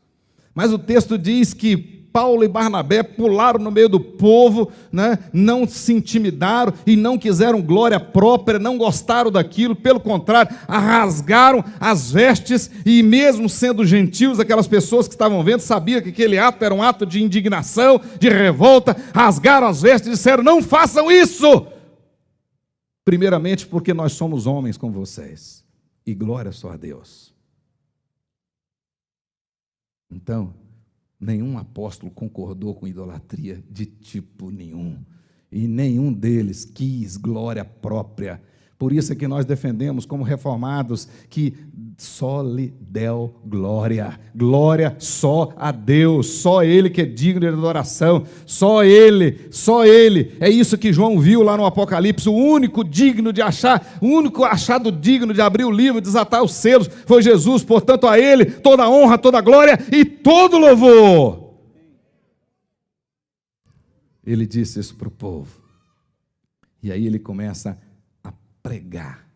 Mas o texto diz que Paulo e Barnabé pularam no meio do povo, né? Não se intimidaram e não quiseram glória própria, não gostaram daquilo, pelo contrário, rasgaram as vestes, e mesmo sendo gentios, aquelas pessoas que estavam vendo, sabiam que aquele ato era um ato de indignação, de revolta, rasgaram as vestes e disseram: não façam isso! Primeiramente porque nós somos homens como vocês, e glória só a Deus. Então, nenhum apóstolo concordou com idolatria de tipo nenhum, e nenhum deles quis glória própria, Por isso é que nós defendemos, como reformados, que só lhe deu glória. Glória só a Deus, só Ele que é digno de adoração, só Ele, só Ele. É isso que João viu lá no Apocalipse, o único digno de achar, o único achado digno de abrir o livro, desatar os selos, foi Jesus. Portanto, a Ele toda honra, toda glória e todo louvor. Ele disse isso para o povo. E aí ele começa a pregar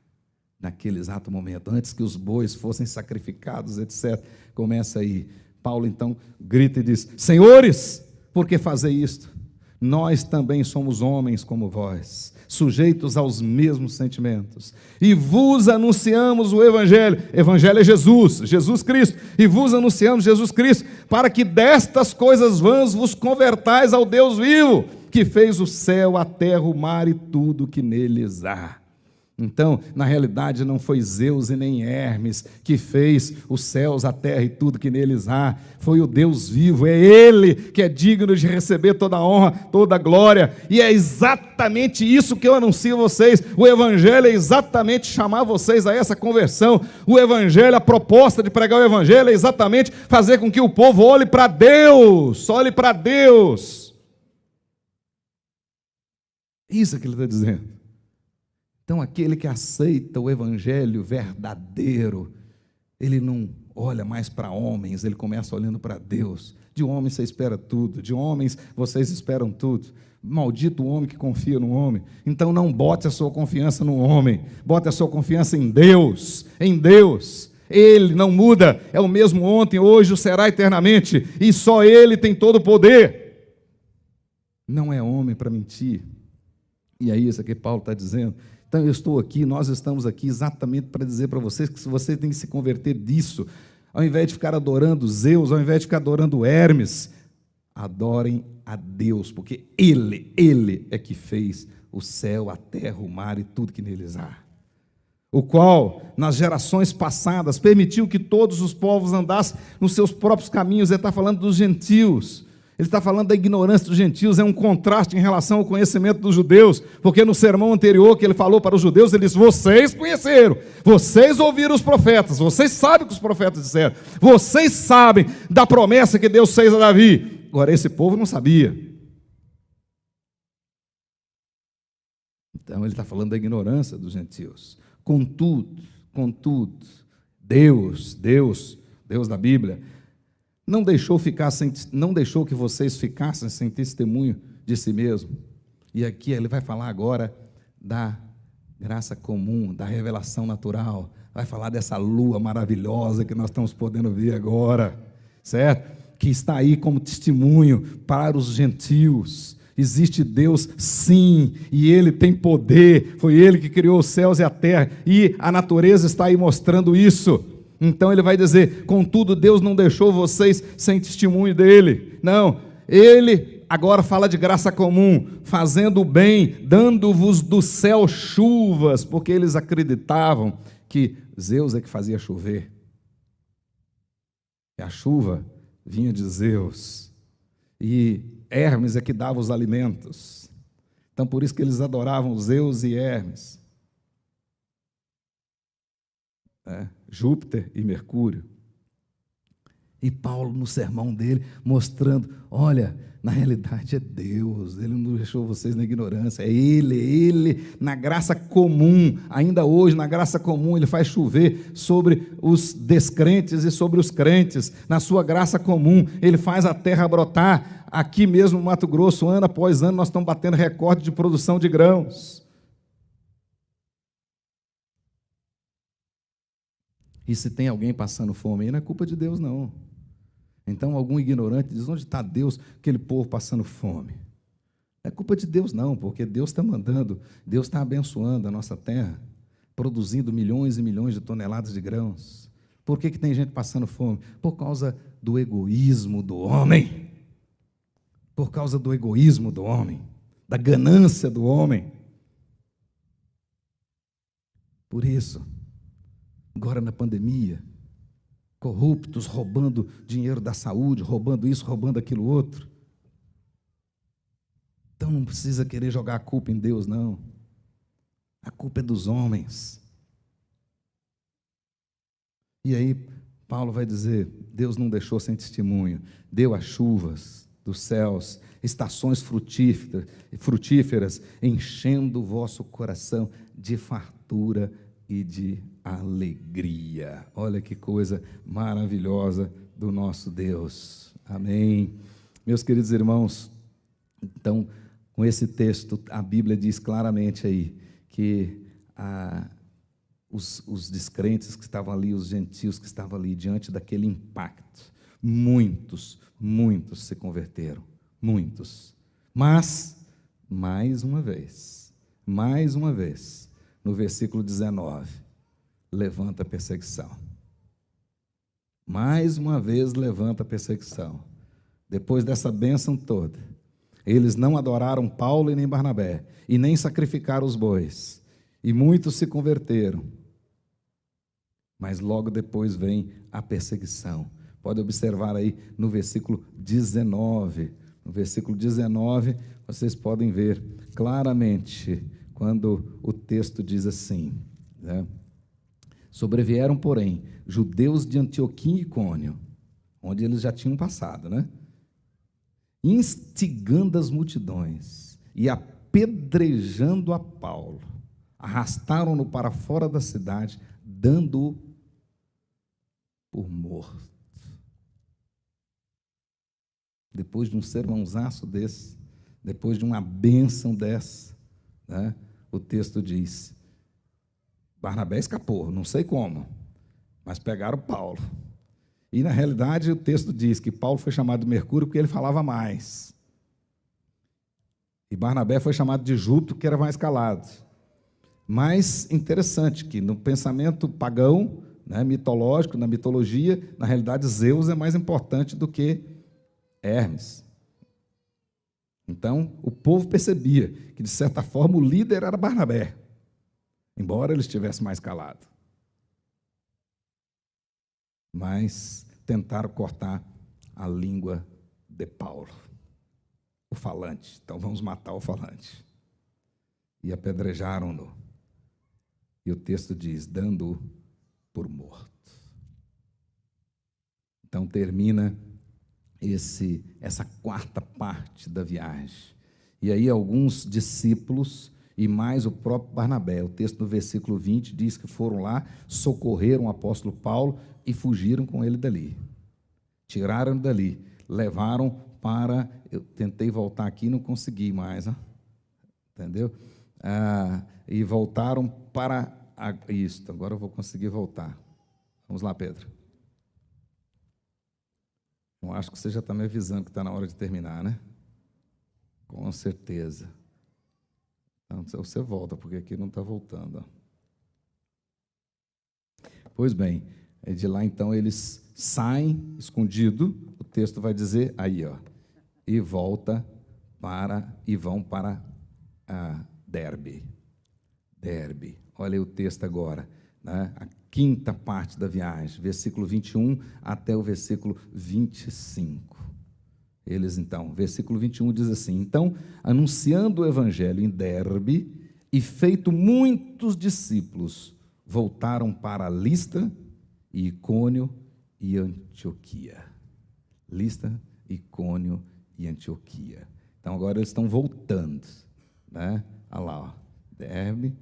naquele exato momento, antes que os bois fossem sacrificados, etc. Começa aí, Paulo então grita e diz: Senhores, por que fazer isto? Nós também somos homens como vós, sujeitos aos mesmos sentimentos, e vos anunciamos o Evangelho. Evangelho é Jesus, Jesus Cristo, e vos anunciamos Jesus Cristo, para que destas coisas vãs vos convertais ao Deus vivo, que fez o céu, a terra, o mar e tudo que neles há. Então, na realidade, não foi Zeus e nem Hermes que fez os céus, a terra e tudo que neles há. Foi o Deus vivo, é Ele que é digno de receber toda a honra, toda a glória. E é exatamente isso que eu anuncio a vocês. O Evangelho é exatamente chamar vocês a essa conversão. O Evangelho, a proposta de pregar o Evangelho é exatamente fazer com que o povo olhe para Deus, olhe para Deus. Isso é que ele está dizendo. Então, aquele que aceita o Evangelho verdadeiro, ele não olha mais para homens, ele começa olhando para Deus. De homens você espera tudo, de homens vocês esperam tudo. Maldito o homem que confia no homem. Então, não bote a sua confiança no homem, bote a sua confiança em Deus, em Deus. Ele não muda, é o mesmo ontem, hoje, o será eternamente, e só Ele tem todo o poder. Não é homem para mentir. E é isso que Paulo está dizendo. Então eu estou aqui, nós estamos aqui exatamente para dizer para vocês que vocês têm que se converter disso. Ao invés de ficar adorando Zeus, ao invés de ficar adorando Hermes, adorem a Deus, porque Ele é que fez o céu, a terra, o mar e tudo que neles há. O qual, nas gerações passadas, permitiu que todos os povos andassem nos seus próprios caminhos. Ele está falando dos gentios. Ele está falando da ignorância dos gentios, é um contraste em relação ao conhecimento dos judeus, porque no sermão anterior que ele falou para os judeus, ele disse: vocês conheceram, vocês ouviram os profetas, vocês sabem o que os profetas disseram, vocês sabem da promessa que Deus fez a Davi. Agora esse povo não sabia. Então ele está falando da ignorância dos gentios. Contudo, Deus da Bíblia, não deixou que vocês ficassem sem testemunho de si mesmo. E aqui ele vai falar agora da graça comum, da revelação natural. Vai falar dessa lua maravilhosa que nós estamos podendo ver agora, certo? Que está aí como testemunho para os gentios. Existe Deus, sim, e Ele tem poder. Foi Ele que criou os céus e a terra, e a natureza está aí mostrando isso. Então ele vai dizer: contudo, Deus não deixou vocês sem testemunho dele. Não, ele agora fala de graça comum, fazendo o bem, dando-vos do céu chuvas, porque eles acreditavam que Zeus é que fazia chover. E a chuva vinha de Zeus. E Hermes é que dava os alimentos. Então por isso que eles adoravam Zeus e Hermes. Júpiter e Mercúrio. E Paulo no sermão dele mostrando: olha, na realidade é Deus, Ele não deixou vocês na ignorância, é Ele na graça comum, ainda hoje na graça comum Ele faz chover sobre os descrentes e sobre os crentes. Na sua graça comum Ele faz a terra brotar. Aqui mesmo no Mato Grosso, ano após ano, nós estamos batendo recorde de produção de grãos. E se tem alguém passando fome aí, não é culpa de Deus, não. Então, algum ignorante diz: onde está Deus, aquele povo passando fome? Não é culpa de Deus, não, porque Deus está mandando, Deus está abençoando a nossa terra, produzindo milhões e milhões de toneladas de grãos. Por que tem gente passando fome? Por causa do egoísmo do homem. Por causa do egoísmo do homem, da ganância do homem. Por isso, agora na pandemia, corruptos roubando dinheiro da saúde, roubando isso, roubando aquilo outro. Então não precisa querer jogar a culpa em Deus, não. A culpa é dos homens. E aí Paulo vai dizer: Deus não deixou sem testemunho, deu as chuvas dos céus, estações frutíferas, enchendo o vosso coração de fartura e de alegria. Olha que coisa maravilhosa do nosso Deus. Amém. Meus queridos irmãos, então, com esse texto, a Bíblia diz claramente aí que os descrentes que estavam ali, os gentios que estavam ali, diante daquele impacto, muitos se converteram, muitos. Mas, mais uma vez, no versículo 19, levanta a perseguição. Mais uma vez levanta a perseguição. Depois dessa bênção toda, eles não adoraram Paulo e nem Barnabé, e nem sacrificaram os bois, e muitos se converteram. Mas logo depois vem a perseguição. Pode observar aí no versículo 19. No versículo 19, vocês podem ver claramente quando o texto diz assim, né? Sobrevieram, porém, judeus de Antioquia e Icônio, onde eles já tinham passado, né? Instigando as multidões e apedrejando a Paulo, arrastaram-no para fora da cidade, dando-o por morto. Depois de um sermãozaço desse, depois de uma bênção dessa, né, o texto diz: Barnabé escapou, não sei como, mas pegaram Paulo. E na realidade o texto diz que Paulo foi chamado de Mercúrio porque ele falava mais. E Barnabé foi chamado de Júpiter porque era mais calado. Mas interessante que no pensamento pagão, né, mitológico, na mitologia, na realidade Zeus é mais importante do que Hermes. Então o povo percebia que de certa forma o líder era Barnabé, embora ele estivesse mais calado. Mas tentaram cortar a língua de Paulo, o falante. Então vamos matar o falante. E apedrejaram-no. E o texto diz: dando-o por morto. Então termina essa quarta parte da viagem. E aí alguns discípulos e mais o próprio Barnabé, o texto do versículo 20 diz que foram lá, socorreram o apóstolo Paulo e fugiram com ele dali. Tiraram dali, levaram para... Eu tentei voltar aqui e não consegui mais, né? Entendeu? E voltaram para... Isso, agora eu vou conseguir voltar. Vamos lá, Pedro. Eu acho que você já está me avisando que está na hora de terminar, né? Com certeza. Então, você volta, porque aqui não está voltando. Pois bem, de lá então eles saem escondido, o texto vai dizer aí, ó, e vão para Derbe. Olha aí o texto agora, né? A quinta parte da viagem, versículo 21 até o versículo 25. Eles então, versículo 21 diz assim: então, anunciando o evangelho em Derbe e feito muitos discípulos, voltaram para Listra, e Icônio e Antioquia. Listra, Icônio e Antioquia. Então agora eles estão voltando, né? Olha lá, ó, Derbe,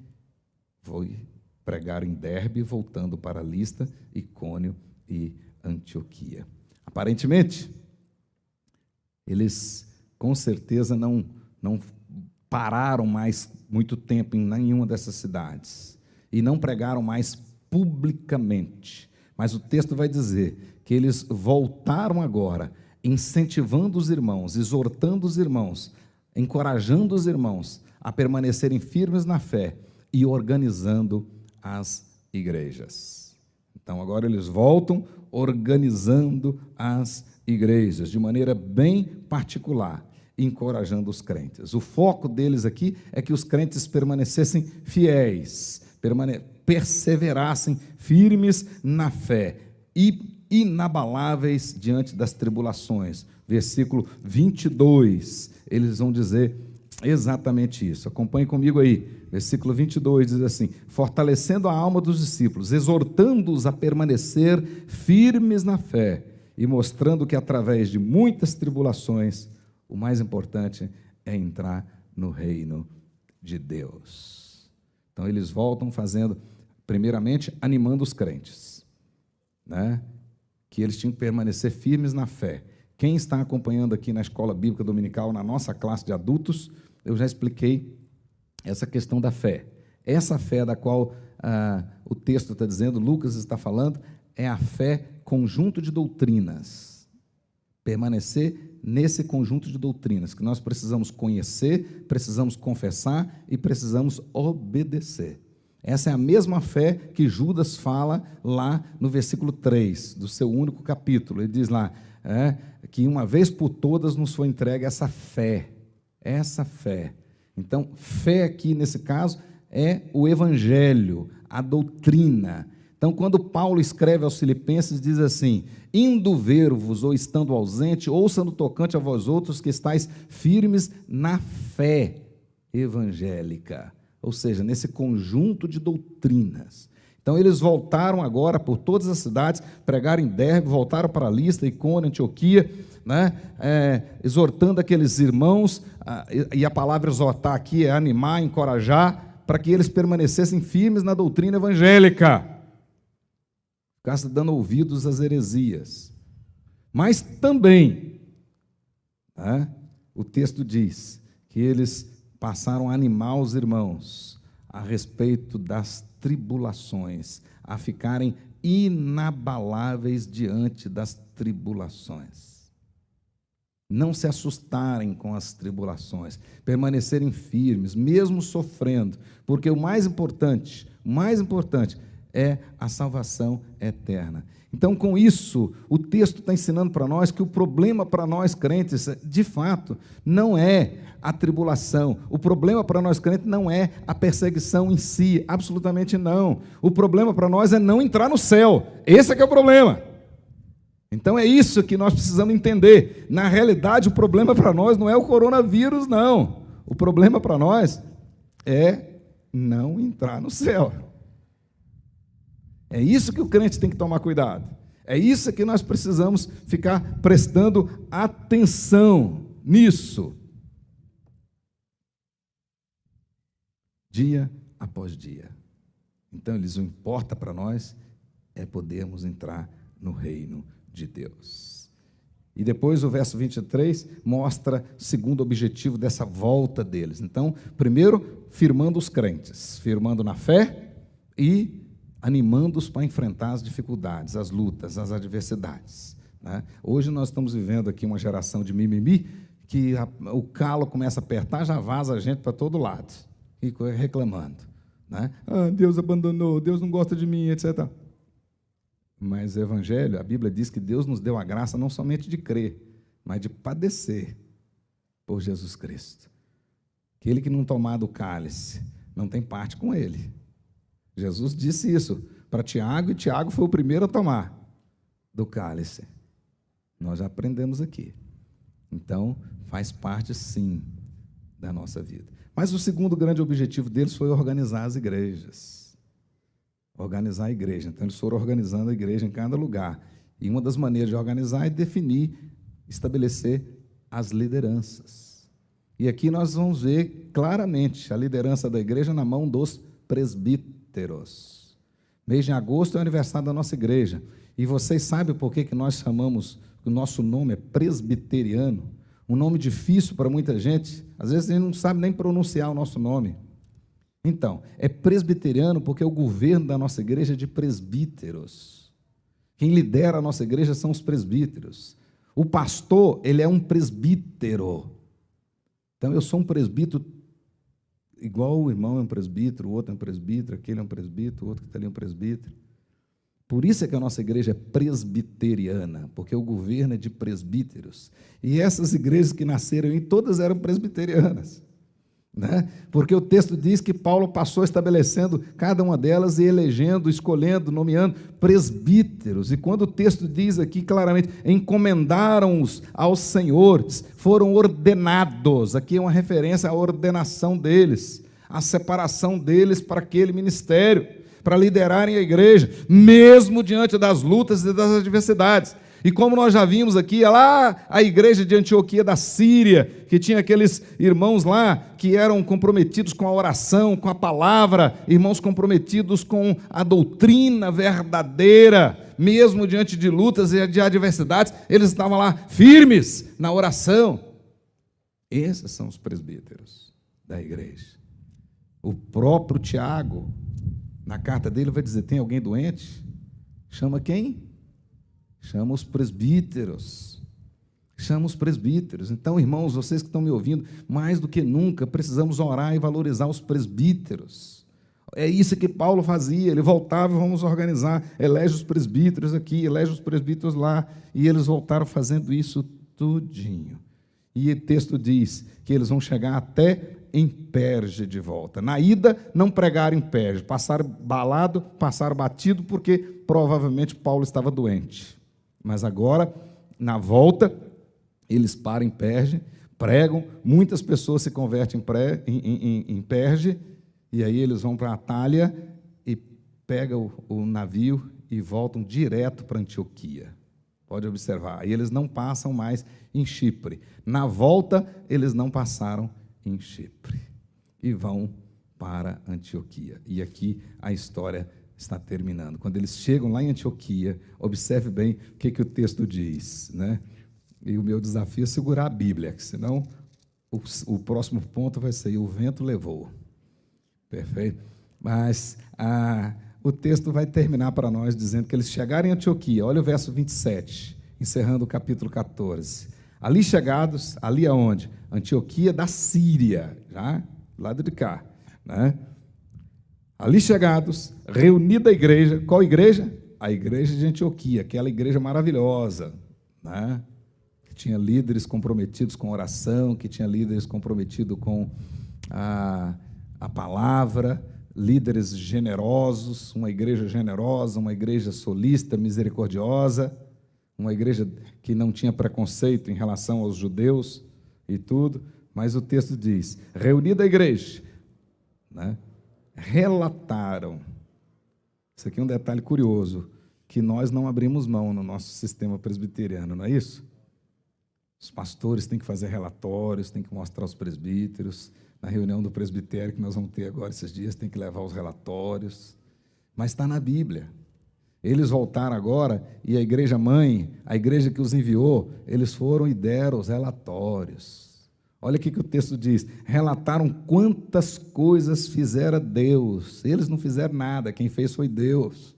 foi pregar em Derbe, voltando para Listra, Icônio e Antioquia. Aparentemente, eles com certeza não pararam mais muito tempo em nenhuma dessas cidades e não pregaram mais publicamente. Mas o texto vai dizer que eles voltaram agora, incentivando os irmãos, exortando os irmãos, encorajando os irmãos a permanecerem firmes na fé e organizando as igrejas. Então agora eles voltam organizando as igrejas de maneira bem particular, encorajando os crentes. O foco deles aqui é que os crentes permanecessem fiéis, perseverassem firmes na fé e inabaláveis diante das tribulações. Versículo 22, eles vão dizer Exatamente isso. Acompanhe comigo aí. Versículo 22 diz assim: fortalecendo a alma dos discípulos, exortando-os a permanecer firmes na fé e mostrando que através de muitas tribulações, o mais importante é entrar no reino de Deus. Então eles voltam fazendo, primeiramente, animando os crentes, né? Que eles tinham que permanecer firmes na fé. Quem está acompanhando aqui na Escola Bíblica Dominical, na nossa classe de adultos, eu já expliquei essa questão da fé. Essa fé da qual o texto está dizendo, Lucas está falando, é a fé conjunto de doutrinas. Permanecer nesse conjunto de doutrinas, que nós precisamos conhecer, precisamos confessar e precisamos obedecer. Essa é a mesma fé que Judas fala lá no versículo 3, do seu único capítulo. Ele diz lá, que uma vez por todas nos foi entregue essa fé. Essa fé. Então, fé aqui, nesse caso, é o evangelho, a doutrina. Então, quando Paulo escreve aos Filipenses, diz assim: indo ver-vos ou estando ausente, ouça no tocante a vós outros que estáis firmes na fé evangélica. Ou seja, nesse conjunto de doutrinas. Então, eles voltaram agora por todas as cidades, pregaram em Derbe, voltaram para Listra, Icônio, Antioquia, né? Exortando aqueles irmãos, e a palavra exortar aqui é animar, encorajar, para que eles permanecessem firmes na doutrina evangélica, ficassem dando ouvidos às heresias. Mas também, o texto diz que eles passaram a animar os irmãos a respeito das tribulações, a ficarem inabaláveis diante das tribulações. Não se assustarem com as tribulações, permanecerem firmes, mesmo sofrendo, porque o mais importante é a salvação eterna. Então, com isso, o texto está ensinando para nós que o problema para nós crentes, de fato, não é a tribulação. O problema para nós crentes não é a perseguição em si, absolutamente não. O problema para nós é não entrar no céu. Esse é que é o problema. Então é isso que nós precisamos entender. Na realidade, o problema para nós não é o coronavírus, não. O problema para nós é não entrar no céu. É isso que o crente tem que tomar cuidado. É isso que nós precisamos ficar prestando atenção nisso. Dia após dia. Então, o importa para nós é podermos entrar no reino de Deus. E depois o verso 23 mostra o segundo objetivo dessa volta deles. Então, primeiro, firmando os crentes, firmando na fé e animando-os para enfrentar as dificuldades, as lutas, as adversidades, né? Hoje nós estamos vivendo aqui uma geração de mimimi, que o calo começa a apertar, já vaza a gente para todo lado, e reclamando, né? Deus abandonou, Deus não gosta de mim, etc. Mas o Evangelho, a Bíblia diz que Deus nos deu a graça não somente de crer, mas de padecer por Jesus Cristo. Aquele que não tomar do cálice não tem parte com ele. Jesus disse isso para Tiago, e Tiago foi o primeiro a tomar do cálice. Nós já aprendemos aqui. Então, faz parte, sim, da nossa vida. Mas o segundo grande objetivo deles foi organizar as igrejas. Organizar a igreja. Então, eles foram organizando a igreja em cada lugar. E uma das maneiras de organizar é definir, estabelecer as lideranças. E aqui nós vamos ver claramente a liderança da igreja na mão dos presbíteros. Mês de agosto é o aniversário da nossa igreja. E vocês sabem por que nós chamamos, o nosso nome é presbiteriano? Um nome difícil para muita gente. Às vezes a gente não sabe nem pronunciar o nosso nome. Então, é presbiteriano porque o governo da nossa igreja é de presbíteros. Quem lidera a nossa igreja são os presbíteros. O pastor, ele é um presbítero. Então, eu sou um presbítero igual o irmão é um presbítero, o outro é um presbítero, aquele é um presbítero, o outro que está ali é um presbítero. Por isso é que a nossa igreja é presbiteriana, porque o governo é de presbíteros. E essas igrejas que nasceram, todas eram presbiterianas. né? Porque o texto diz que Paulo passou estabelecendo cada uma delas e elegendo, escolhendo, nomeando presbíteros. E quando o texto diz aqui claramente, encomendaram-os aos senhores, foram ordenados. Aqui é uma referência à ordenação deles, à separação deles para aquele ministério, para liderarem a igreja, mesmo diante das lutas e das adversidades. E como nós já vimos aqui, lá a igreja de Antioquia da Síria, que tinha aqueles irmãos lá que eram comprometidos com a oração, com a palavra, irmãos comprometidos com a doutrina verdadeira, mesmo diante de lutas e de adversidades, eles estavam lá firmes na oração. Esses são os presbíteros da igreja. O próprio Tiago, na carta dele, vai dizer: tem alguém doente? Chama quem? Chama os presbíteros. Chama os presbíteros. Então, irmãos, vocês que estão me ouvindo, mais do que nunca, precisamos orar e valorizar os presbíteros. É isso que Paulo fazia. Ele voltava, vamos organizar, elege os presbíteros aqui, elege os presbíteros lá, e eles voltaram fazendo isso tudinho. E o texto diz que eles vão chegar até em Perge de volta. Na ida, não pregaram em Perge, passaram balado, passaram batido, porque provavelmente Paulo estava doente. Mas agora, na volta, eles param em Perge, pregam, muitas pessoas se convertem em Perge, e aí eles vão para Atália e pegam o navio e voltam direto para Antioquia. Pode observar, aí eles não passam mais em Chipre. Na volta, eles não passaram em Chipre e vão para Antioquia. E aqui a história está terminando. Quando eles chegam lá em Antioquia, observe bem o que o texto diz, né? E o meu desafio é segurar a Bíblia, senão o próximo ponto vai ser: o vento levou. Perfeito? Mas o texto vai terminar para nós dizendo que eles chegaram em Antioquia. Olha o verso 27, encerrando o capítulo 14. Ali chegados, ali aonde? Antioquia da Síria, já, do lado de cá, né? Ali chegados, reunida a igreja. Qual igreja? A igreja de Antioquia, aquela igreja maravilhosa, né? Que tinha líderes comprometidos com oração, que tinha líderes comprometidos com a palavra, líderes generosos, uma igreja generosa, uma igreja solícita, misericordiosa, uma igreja que não tinha preconceito em relação aos judeus e tudo. Mas o texto diz: reunida a igreja, né? Relataram. Isso aqui é um detalhe curioso, que nós não abrimos mão no nosso sistema presbiteriano, não é isso? Os pastores têm que fazer relatórios, têm que mostrar aos presbíteros. Na reunião do presbitério que nós vamos ter agora esses dias, tem que levar os relatórios. Mas está na Bíblia. Eles voltaram agora, e a igreja mãe, a igreja que os enviou, eles foram e deram os relatórios. Olha o que o texto diz: relataram quantas coisas fizera Deus. Eles não fizeram nada, quem fez foi Deus.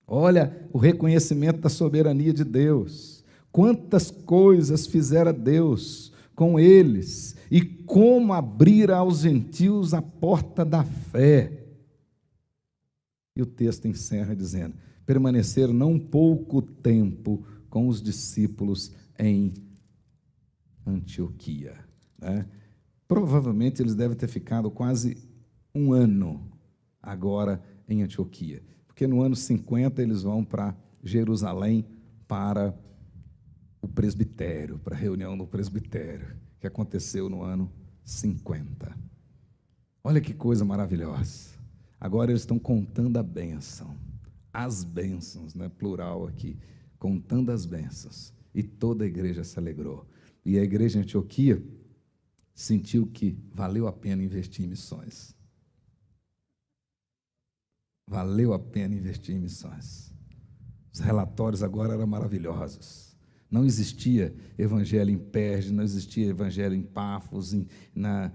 Olha o reconhecimento da soberania de Deus. Quantas coisas fizera Deus com eles, e como abrir aos gentios a porta da fé. E o texto encerra dizendo: permaneceram não pouco tempo com os discípulos em Antioquia, né? Provavelmente eles devem ter ficado quase um ano agora em Antioquia, porque no ano 50 eles vão para Jerusalém para o presbitério, para a reunião no presbitério, que aconteceu no ano 50. Olha que coisa maravilhosa. Agora eles estão contando a bênção, as bênçãos, né, plural aqui, contando as bênçãos, e toda a igreja se alegrou. E a igreja de Antioquia sentiu que valeu a pena investir em missões. Valeu a pena investir em missões. Os relatórios agora eram maravilhosos. Não existia evangelho em Perge, não existia evangelho em Pafos, na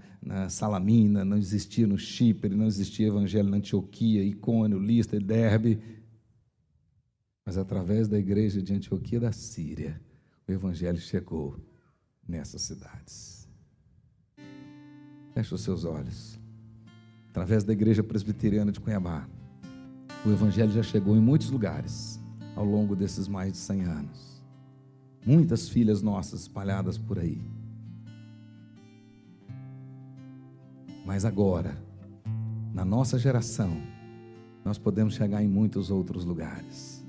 Salamina, não existia no Chipre, não existia evangelho na Antioquia, Icônio, Listra e Derbe. Mas através da igreja de Antioquia da Síria, o evangelho chegou nessas cidades. Feche os seus olhos. Através da igreja presbiteriana de Cuiabá, o evangelho já chegou em muitos lugares ao longo desses mais de 100 anos. Muitas filhas nossas espalhadas por aí. Mas agora, na nossa geração, nós podemos chegar em muitos outros lugares.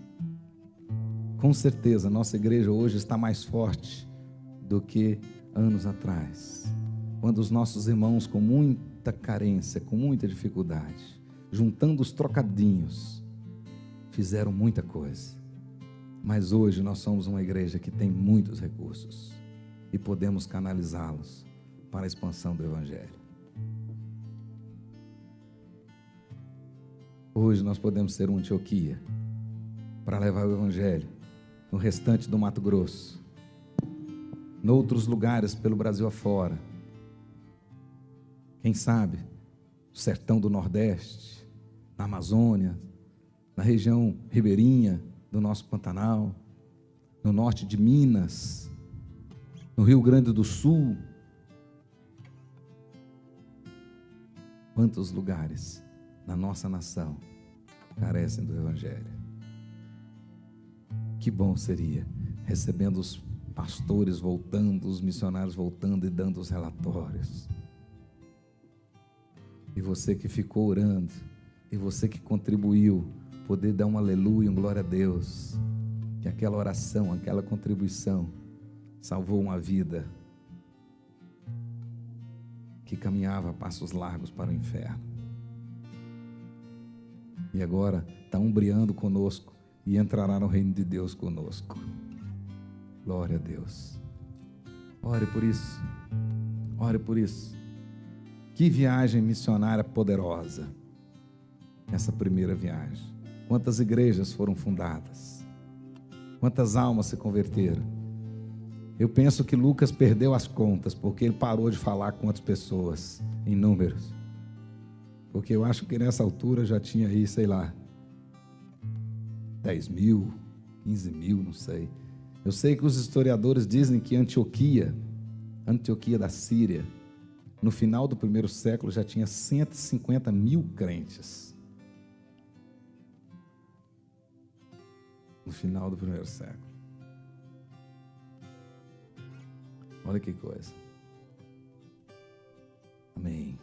Com certeza, nossa igreja hoje está mais forte do que anos atrás, quando os nossos irmãos, com muita carência, com muita dificuldade, juntando os trocadinhos, fizeram muita coisa. Mas hoje nós somos uma igreja que tem muitos recursos e podemos canalizá-los para a expansão do Evangelho. Hoje nós podemos ser uma Antioquia para levar o Evangelho no restante do Mato Grosso, em outros lugares pelo Brasil afora. Quem sabe, no sertão do Nordeste, na Amazônia, na região ribeirinha do nosso Pantanal, no norte de Minas, no Rio Grande do Sul. Quantos lugares na nossa nação carecem do Evangelho? Que bom seria, recebendo os pastores voltando, os missionários voltando e dando os relatórios. E você que ficou orando, e você que contribuiu, poder dar um aleluia, um glória a Deus, que aquela oração, aquela contribuição salvou uma vida que caminhava a passos largos para o inferno. E agora está umbriando conosco e entrará no reino de Deus conosco. Glória a Deus. Ore por isso. Ore por isso. Que viagem missionária poderosa. Essa primeira viagem. Quantas igrejas foram fundadas? Quantas almas se converteram? Eu penso que Lucas perdeu as contas, porque ele parou de falar com quantas pessoas, em números. Porque eu acho que nessa altura já tinha aí, sei lá, 10 mil, 15 mil, não sei. Eu sei que os historiadores dizem que Antioquia da Síria, no final do primeiro século já tinha 150 mil crentes. No final do primeiro século. Olha que coisa. Amém.